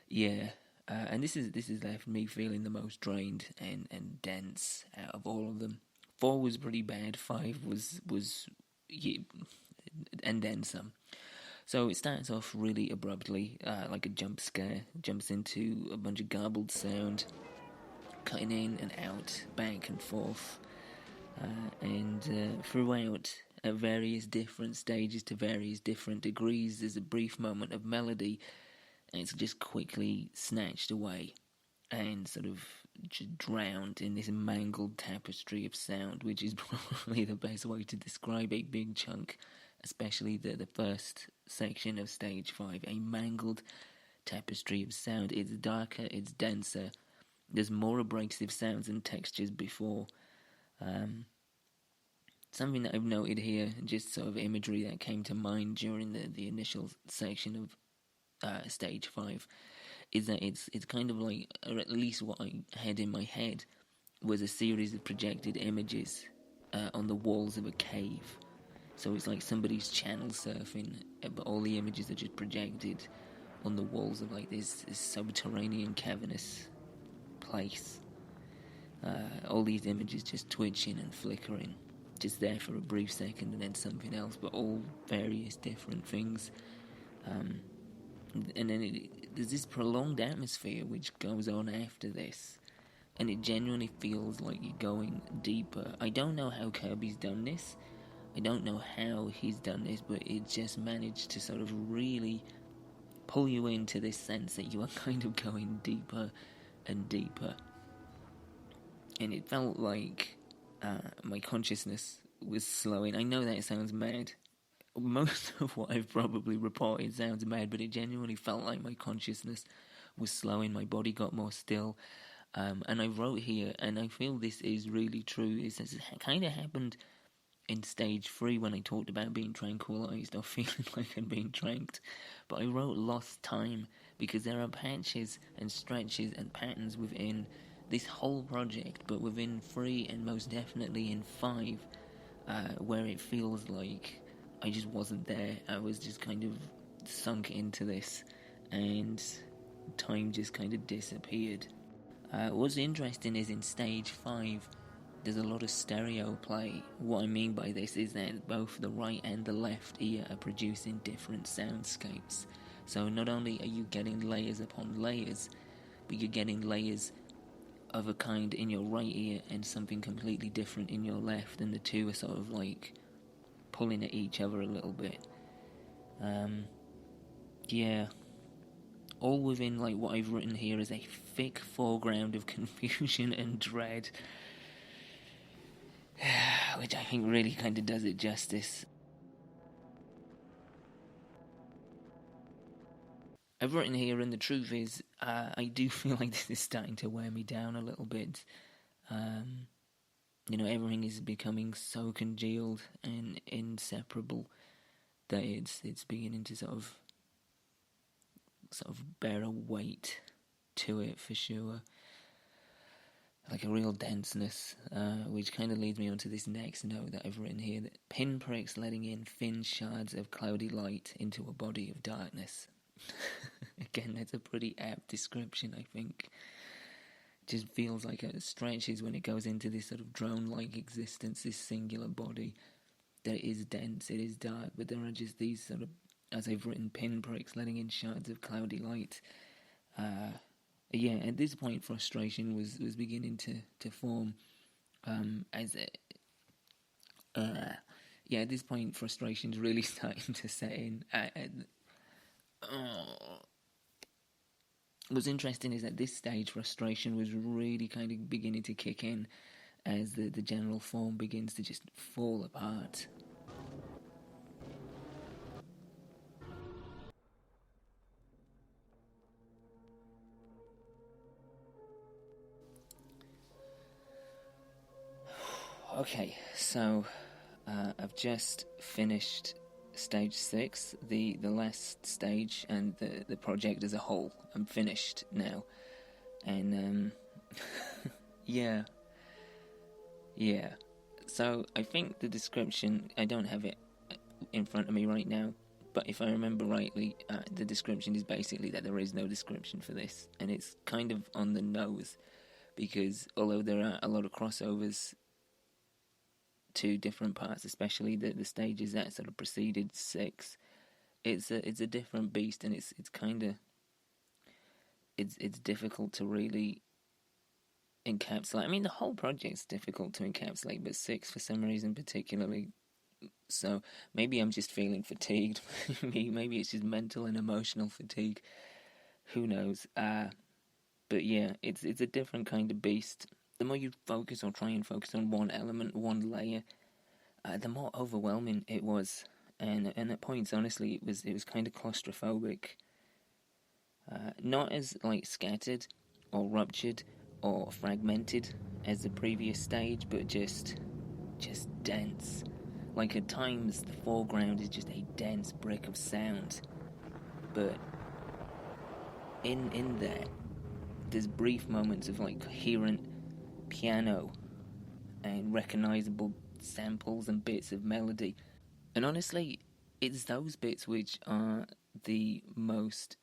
yeah, and this is left me feeling the most drained and dense out of all of them. 4 was pretty bad. 5 was yeah, and then some. So it starts off really abruptly, like a jump scare. Jumps into a bunch of garbled sound, cutting in and out, back and forth, and throughout, at various different stages to various different degrees, there's a brief moment of melody, and it's just quickly snatched away and sort of just drowned in this mangled tapestry of sound, which is probably the best way to describe a big chunk, especially the first section of stage 5, a mangled tapestry of sound. It's darker, it's denser, there's more abrasive sounds and textures before. Something that I've noted here, just sort of imagery that came to mind during the initial section of stage 5, is that it's kind of like, or at least what I had in my head, was a series of projected images on the walls of a cave. So it's like somebody's channel surfing, but all the images are just projected on the walls of like this subterranean cavernous place. All these images just twitching and flickering, just there for a brief second and then something else, but all various different things. And then there's this prolonged atmosphere which goes on after this, and it genuinely feels like you're going deeper. I don't know how Kirby's done this, I don't know how he's done this, but it just managed to sort of really pull you into this sense that you are kind of going deeper and deeper. And it felt like my consciousness was slowing. I know that sounds mad. Most of what I've probably reported sounds mad, but it genuinely felt like my consciousness was slowing, my body got more still. And I wrote here, and I feel this is really true. It's kind of happened in stage 3 when I talked about being tranquilized or feeling like I'd been tranked. But I wrote lost time because there are patches and stretches and patterns within this whole project, but within 3 and most definitely in 5, where it feels like I just wasn't there. I was just kind of sunk into this, and time just kind of disappeared. What's interesting is in stage 5, there's a lot of stereo play. What I mean by this is that both the right and the left ear are producing different soundscapes. So not only are you getting layers upon layers, but you're getting layers of a kind in your right ear and something completely different in your left, and the two are sort of like pulling at each other a little bit. Yeah. All within like what I've written here is a thick foreground of confusion and dread, which I think really kind of does it justice. I've written here, and the truth is, I do feel like this is starting to wear me down a little bit. Everything is becoming so congealed and inseparable that it's beginning to sort of bear a weight to it for sure. Like a real denseness, which kind of leads me on to this next note that I've written here, that pinpricks letting in thin shards of cloudy light into a body of darkness. Again, that's a pretty apt description, I think. Just feels like it stretches when it goes into this sort of drone-like existence, this singular body, that it is dense, it is dark, but there are just these sort of, as I've written, pinpricks letting in shards of cloudy light. At this point, frustration was beginning to form. At this point, frustration's really starting to set in. What's interesting is at this stage, frustration was really kind of beginning to kick in as the general form begins to just fall apart. Okay, so I've just finished stage 6, the last stage, and the project as a whole. I'm finished now. And yeah. So I think the description, I don't have it in front of me right now, but if I remember rightly, the description is basically that there is no description for this, and it's kind of on the nose, because although there are a lot of crossovers to different parts, especially the stages that sort of preceded 6, it's a different beast, and it's kind of it's difficult to really encapsulate. I mean, the whole project's difficult to encapsulate, but 6 for some reason particularly. So maybe I'm just feeling fatigued. Maybe it's just mental and emotional fatigue. Who knows? But yeah, it's a different kind of beast. The more you focus or try and focus on one element, one layer, the more overwhelming it was. And at points, honestly, it was kind of claustrophobic. Not as like scattered or ruptured or fragmented as the previous stage, but just dense. Like at times the foreground is just a dense brick of sound, but in there there's brief moments of like coherent piano and recognizable samples and bits of melody. And honestly, it's those bits which are the most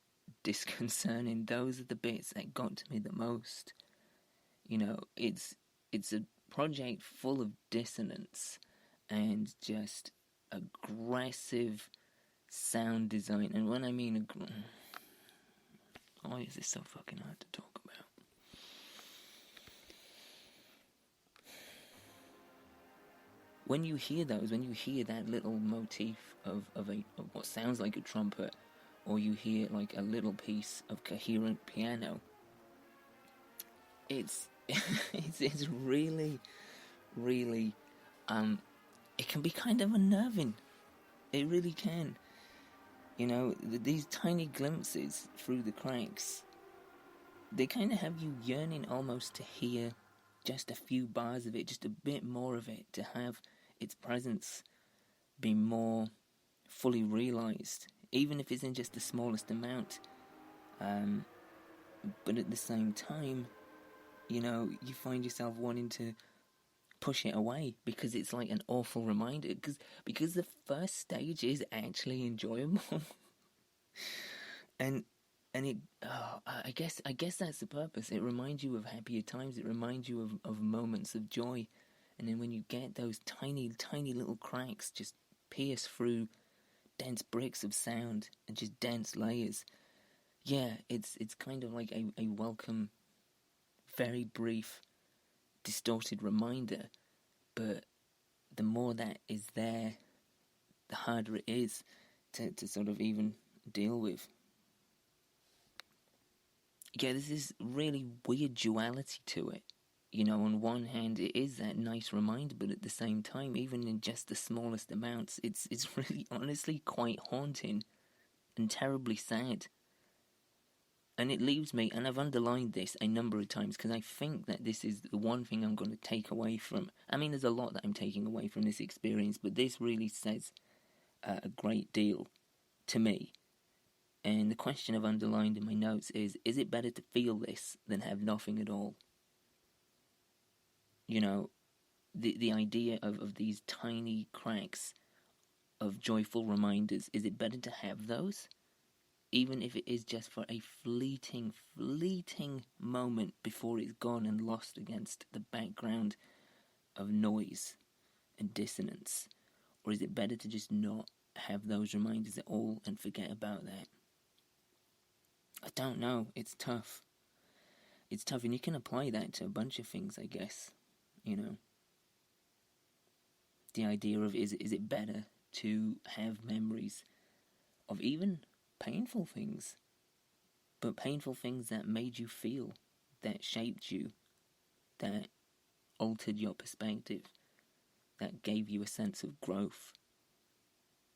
disconcerting. Those are the bits that got to me the most. You know, it's a project full of dissonance and just aggressive sound design. And when I mean why is this so fucking hard to talk about? When you hear those, when you hear that little motif of what sounds like a trumpet, or you hear like a little piece of coherent piano, it's it's really, really, it can be kind of unnerving. It really can. You know, these tiny glimpses through the cracks, they kind of have you yearning almost to hear just a few bars of it, just a bit more of it, to have its presence be more fully realised, even if it's in just the smallest amount. But at the same time, you know, you find yourself wanting to push it away because it's like an awful reminder. Because the first stage is actually enjoyable, and it. I guess that's the purpose. It reminds you of happier times. It reminds you of moments of joy, and then when you get those tiny little cracks just pierce through dense bricks of sound and just dense layers. Yeah, it's kind of like a welcome, very brief, distorted reminder, but the more that is there, the harder it is to sort of even deal with. Yeah, there's this really weird duality to it. You know, on one hand, it is that nice reminder, but at the same time, even in just the smallest amounts, it's really honestly quite haunting and terribly sad. And it leaves me, and I've underlined this a number of times, because I think that this is the one thing I'm going to take away from. I mean, there's a lot that I'm taking away from this experience, but this really says a great deal to me. And the question I've underlined in my notes is it better to feel this than have nothing at all? You know, the idea of these tiny cracks of joyful reminders, is it better to have those? Even if it is just for a fleeting moment before it's gone and lost against the background of noise and dissonance? Or is it better to just not have those reminders at all and forget about that? I don't know. It's tough. It's tough, and you can apply that to a bunch of things, I guess. You know, the idea of is it better to have memories of even painful things, but painful things that made you feel, that shaped you, that altered your perspective, that gave you a sense of growth?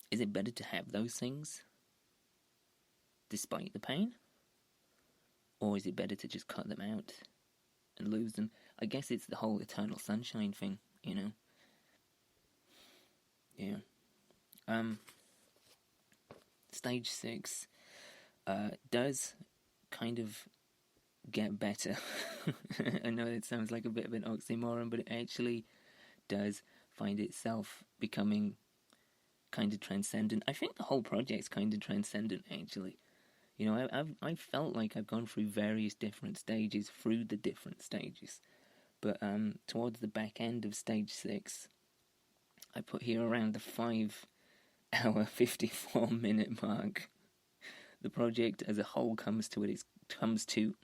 Is it better to have those things despite the pain? Or is it better to just cut them out and lose them? I guess it's the whole eternal sunshine thing, you know? Yeah. Stage 6 does kind of get better. I know it sounds like a bit of an oxymoron, but it actually does find itself becoming kind of transcendent. I think the whole project's kind of transcendent, actually. You know, I've felt like I've gone through various different stages through the different stages. But towards the back end of stage 6, I put here around the 5-hour, 54-minute mark. The project as a whole comes to.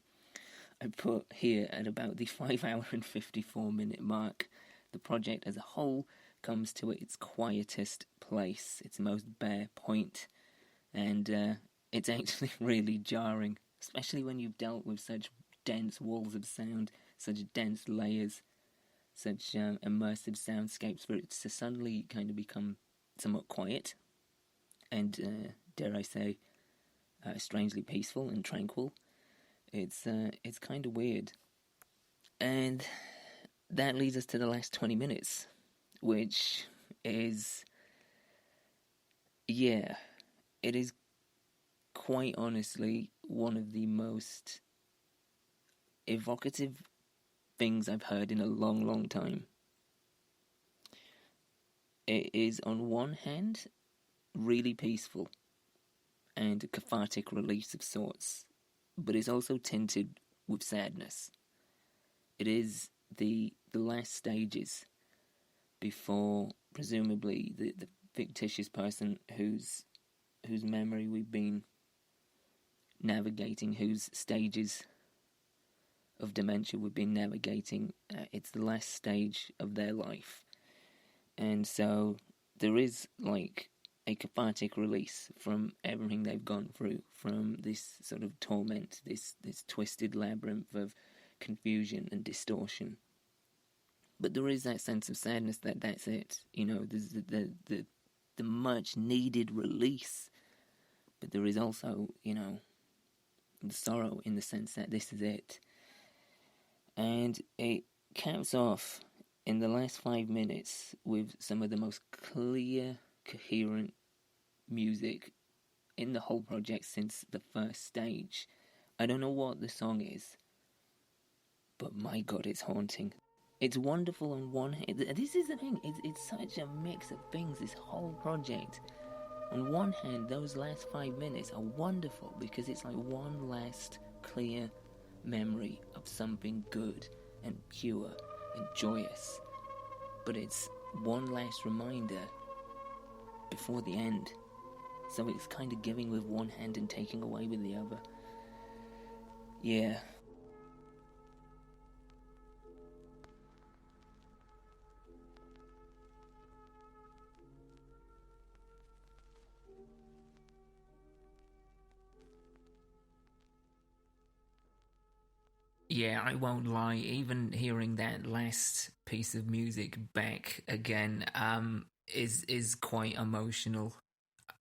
I put here at about the 5-hour and 54-minute mark. The project as a whole comes to its quietest place, its most bare point, and it's actually really jarring, especially when you've dealt with such dense walls of sound, such dense layers, such immersive soundscapes, for it to suddenly kind of become somewhat quiet and, dare I say, strangely peaceful and tranquil. It's kind of weird. And that leads us to the last 20 minutes, which is, it is quite honestly one of the most evocative things I've heard in a long, long time. It is, on one hand, really peaceful and a cathartic release of sorts, but it's also tinted with sadness. It is the last stages before, presumably, the fictitious person whose memory we've been navigating, whose stages of dementia we've been navigating, it's the last stage of their life. And so there is like a cathartic release from everything they've gone through, from this sort of torment, this twisted labyrinth of confusion and distortion. But there is that sense of sadness that that's it. You know, there's the much needed release. But there is also, you know, the sorrow in the sense that this is it. And it caps off in the last 5 minutes with some of the most clear, coherent music in the whole project since the first stage. I don't know what the song is, but my God, it's haunting. It's wonderful on one hand. This is the thing. It's such a mix of things, this whole project. On one hand, those last 5 minutes are wonderful because it's like one last clear memory of something good and pure and joyous. But it's one last reminder before the end. So it's kind of giving with one hand and taking away with the other. Yeah. Yeah, I won't lie, even hearing that last piece of music back again is quite emotional.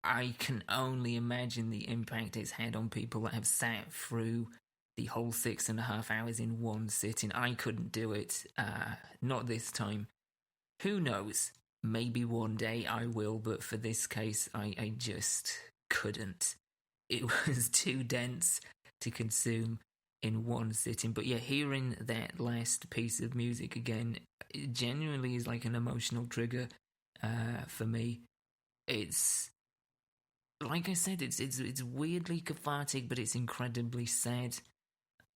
I can only imagine the impact it's had on people that have sat through the whole 6.5 hours in one sitting. I couldn't do it, not this time. Who knows? Maybe one day I will, but for this case, I just couldn't. It was too dense to consume in one sitting. But yeah, hearing that last piece of music again, it genuinely is like an emotional trigger for me. It's, like I said, it's weirdly cathartic, but it's incredibly sad.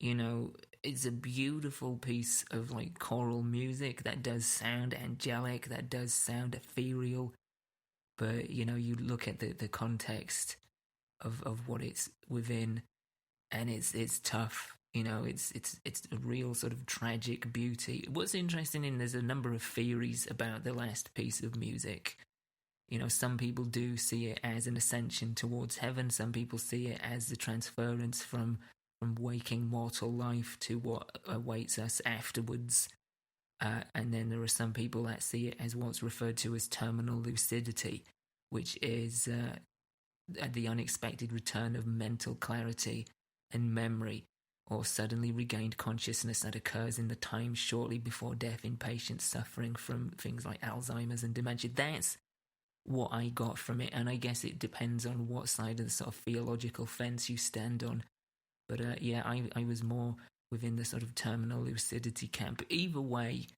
You know, it's a beautiful piece of like choral music that does sound angelic, that does sound ethereal. But you know, you look at the context of what it's within, and it's tough. You know, it's a real sort of tragic beauty. What's interesting there's a number of theories about the last piece of music. You know, some people do see it as an ascension towards heaven. Some people see it as the transference from waking mortal life to what awaits us afterwards. And then there are some people that see it as what's referred to as terminal lucidity, which is the unexpected return of mental clarity and memory, or suddenly regained consciousness that occurs in the time shortly before death in patients suffering from things like Alzheimer's and dementia. That's what I got from it, and I guess it depends on what side of the sort of theological fence you stand on. But I was more within the sort of terminal lucidity camp. Either way,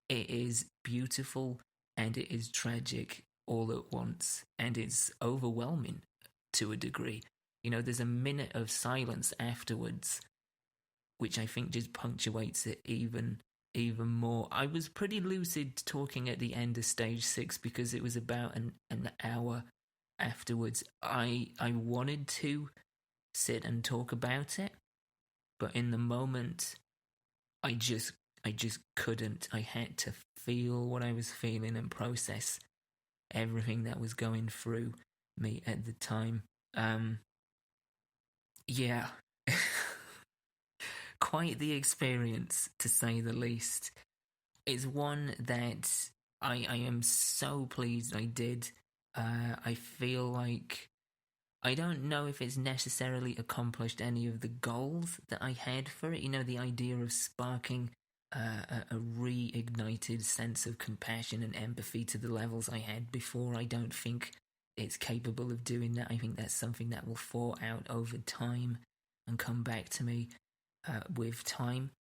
it is beautiful and it is tragic all at once, and it's overwhelming to a degree. There's a minute of silence afterwards, which I think just punctuates it even more. I was pretty lucid talking at the end of stage 6 because it was about an hour afterwards. I wanted to sit and talk about it, but in the moment I just couldn't. I had to feel what I was feeling and process everything that was going through me at the time. Yeah. Quite the experience, to say the least. It's one that I am so pleased I did. I feel like I don't know if it's necessarily accomplished any of the goals that I had for it. The idea of sparking a reignited sense of compassion and empathy to the levels I had before. I don't think it's capable of doing that. I think that's something that will fall out over time and come back to me with time.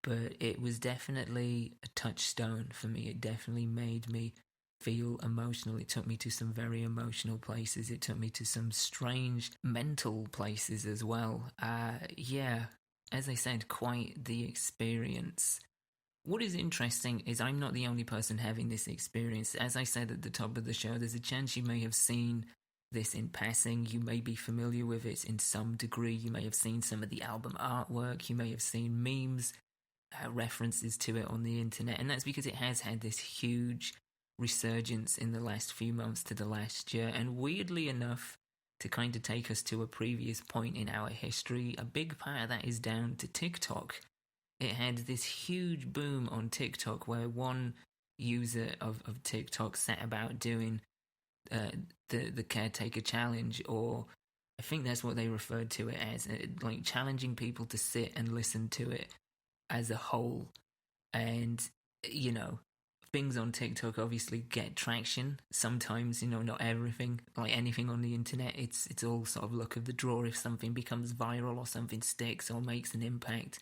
But it was definitely a touchstone for me. It definitely made me feel emotional. It took me to some very emotional places. It took me to some strange mental places as well. As I said, quite the experience. What is interesting is I'm not the only person having this experience. As I said at the top of the show, there's a chance you may have seen this in passing. You may be familiar with it in some degree. You may have seen some of the album artwork. You may have seen memes, references to it on the internet. And that's because it has had this huge resurgence in the last few months to the last year. And weirdly enough, to kind of take us to a previous point in our history, a big part of that is down to TikTok. It had this huge boom on TikTok where one user of TikTok set about doing the Caretaker challenge, or I think that's what they referred to it as, like challenging people to sit and listen to it as a whole. And, things on TikTok obviously get traction. Sometimes, not everything, like anything on the internet, it's all sort of luck of the draw if something becomes viral or something sticks or makes an impact.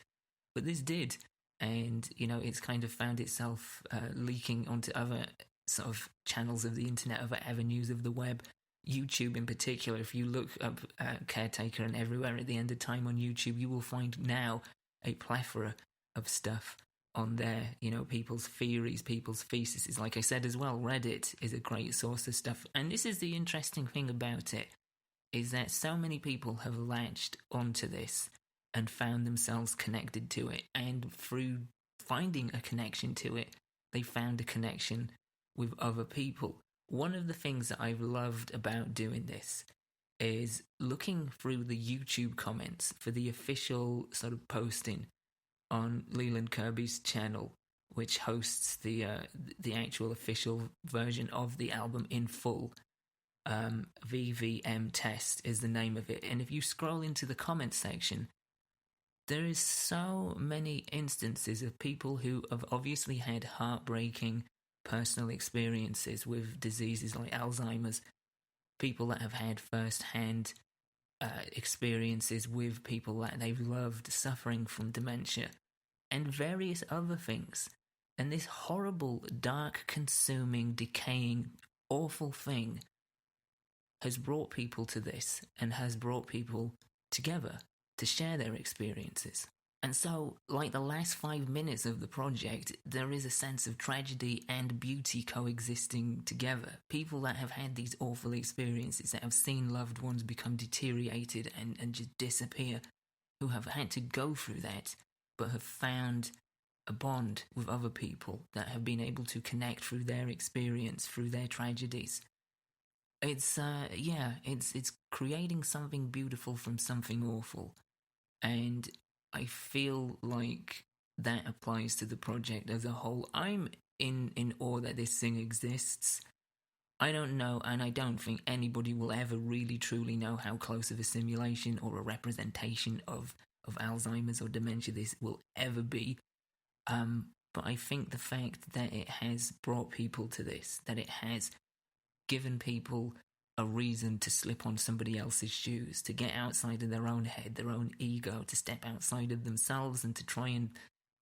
But this did, and it's kind of found itself leaking onto other sort of channels of the internet, other avenues of the web. YouTube in particular, if you look up Caretaker and everywhere at the end of time on YouTube, you will find now a plethora of stuff on there. People's theories, people's theses. Like I said as well, Reddit is a great source of stuff. And this is the interesting thing about it, is that so many people have latched onto this and found themselves connected to it, and through finding a connection to it, they found a connection with other people. One of the things that I've loved about doing this is looking through the YouTube comments for the official sort of posting on Leland Kirby's channel, which hosts the actual official version of the album in full. VVM Test is the name of it. And if you scroll into the comment section, there is so many instances of people who have obviously had heartbreaking personal experiences with diseases like Alzheimer's, people that have had first-hand experiences with people that they've loved suffering from dementia, and various other things. And this horrible, dark, consuming, decaying, awful thing has brought people to this and has brought people together to share their experiences. And so, like the last 5 minutes of the project, there is a sense of tragedy and beauty coexisting together. People that have had these awful experiences, that have seen loved ones become deteriorated and just disappear, who have had to go through that, but have found a bond with other people that have been able to connect through their experience, through their tragedies. It's creating something beautiful from something awful. And I feel like that applies to the project as a whole. I'm in awe that this thing exists. I don't know, and I don't think anybody will ever really truly know how close of a simulation or a representation of Alzheimer's or dementia this will ever be. But I think the fact that it has brought people to this, that it has given people a reason to slip on somebody else's shoes, to get outside of their own head, their own ego, to step outside of themselves and to try and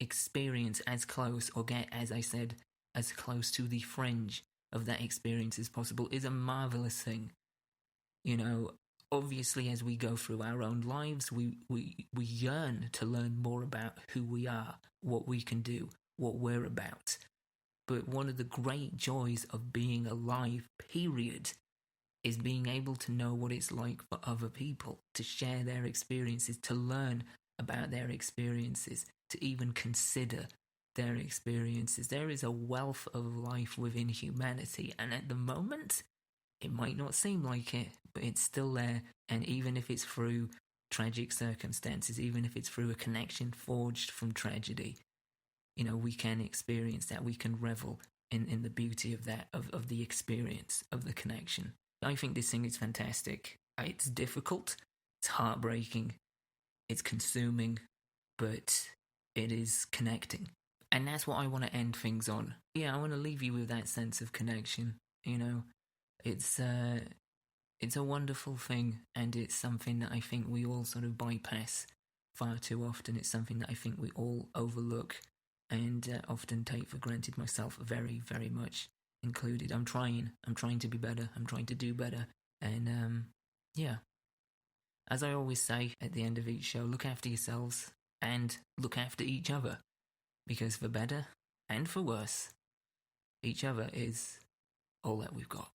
experience as close, or get, as I said, as close to the fringe of that experience as possible, is a marvelous thing. You know, obviously as we go through our own lives, we yearn to learn more about who we are, what we can do, what we're about. But one of the great joys of being alive, period, is being able to know what it's like for other people, to share their experiences, to learn about their experiences, to even consider their experiences. There is a wealth of life within humanity, and at the moment, it might not seem like it, but it's still there. And even if it's through tragic circumstances, even if it's through a connection forged from tragedy, you know, we can experience that. We can revel in the beauty of that, of the experience, of the connection. I think this thing is fantastic. It's difficult, it's heartbreaking, it's consuming, but it is connecting. And that's what I want to end things on. Yeah, I want to leave you with that sense of connection. You know, it's a wonderful thing, and it's something that I think we all sort of bypass far too often. It's something that I think we all overlook and often take for granted, myself very, very much included. I'm trying to be better, I'm trying to do better, and yeah. As I always say at the end of each show, look after yourselves and look after each other, because for better and for worse, each other is all that we've got.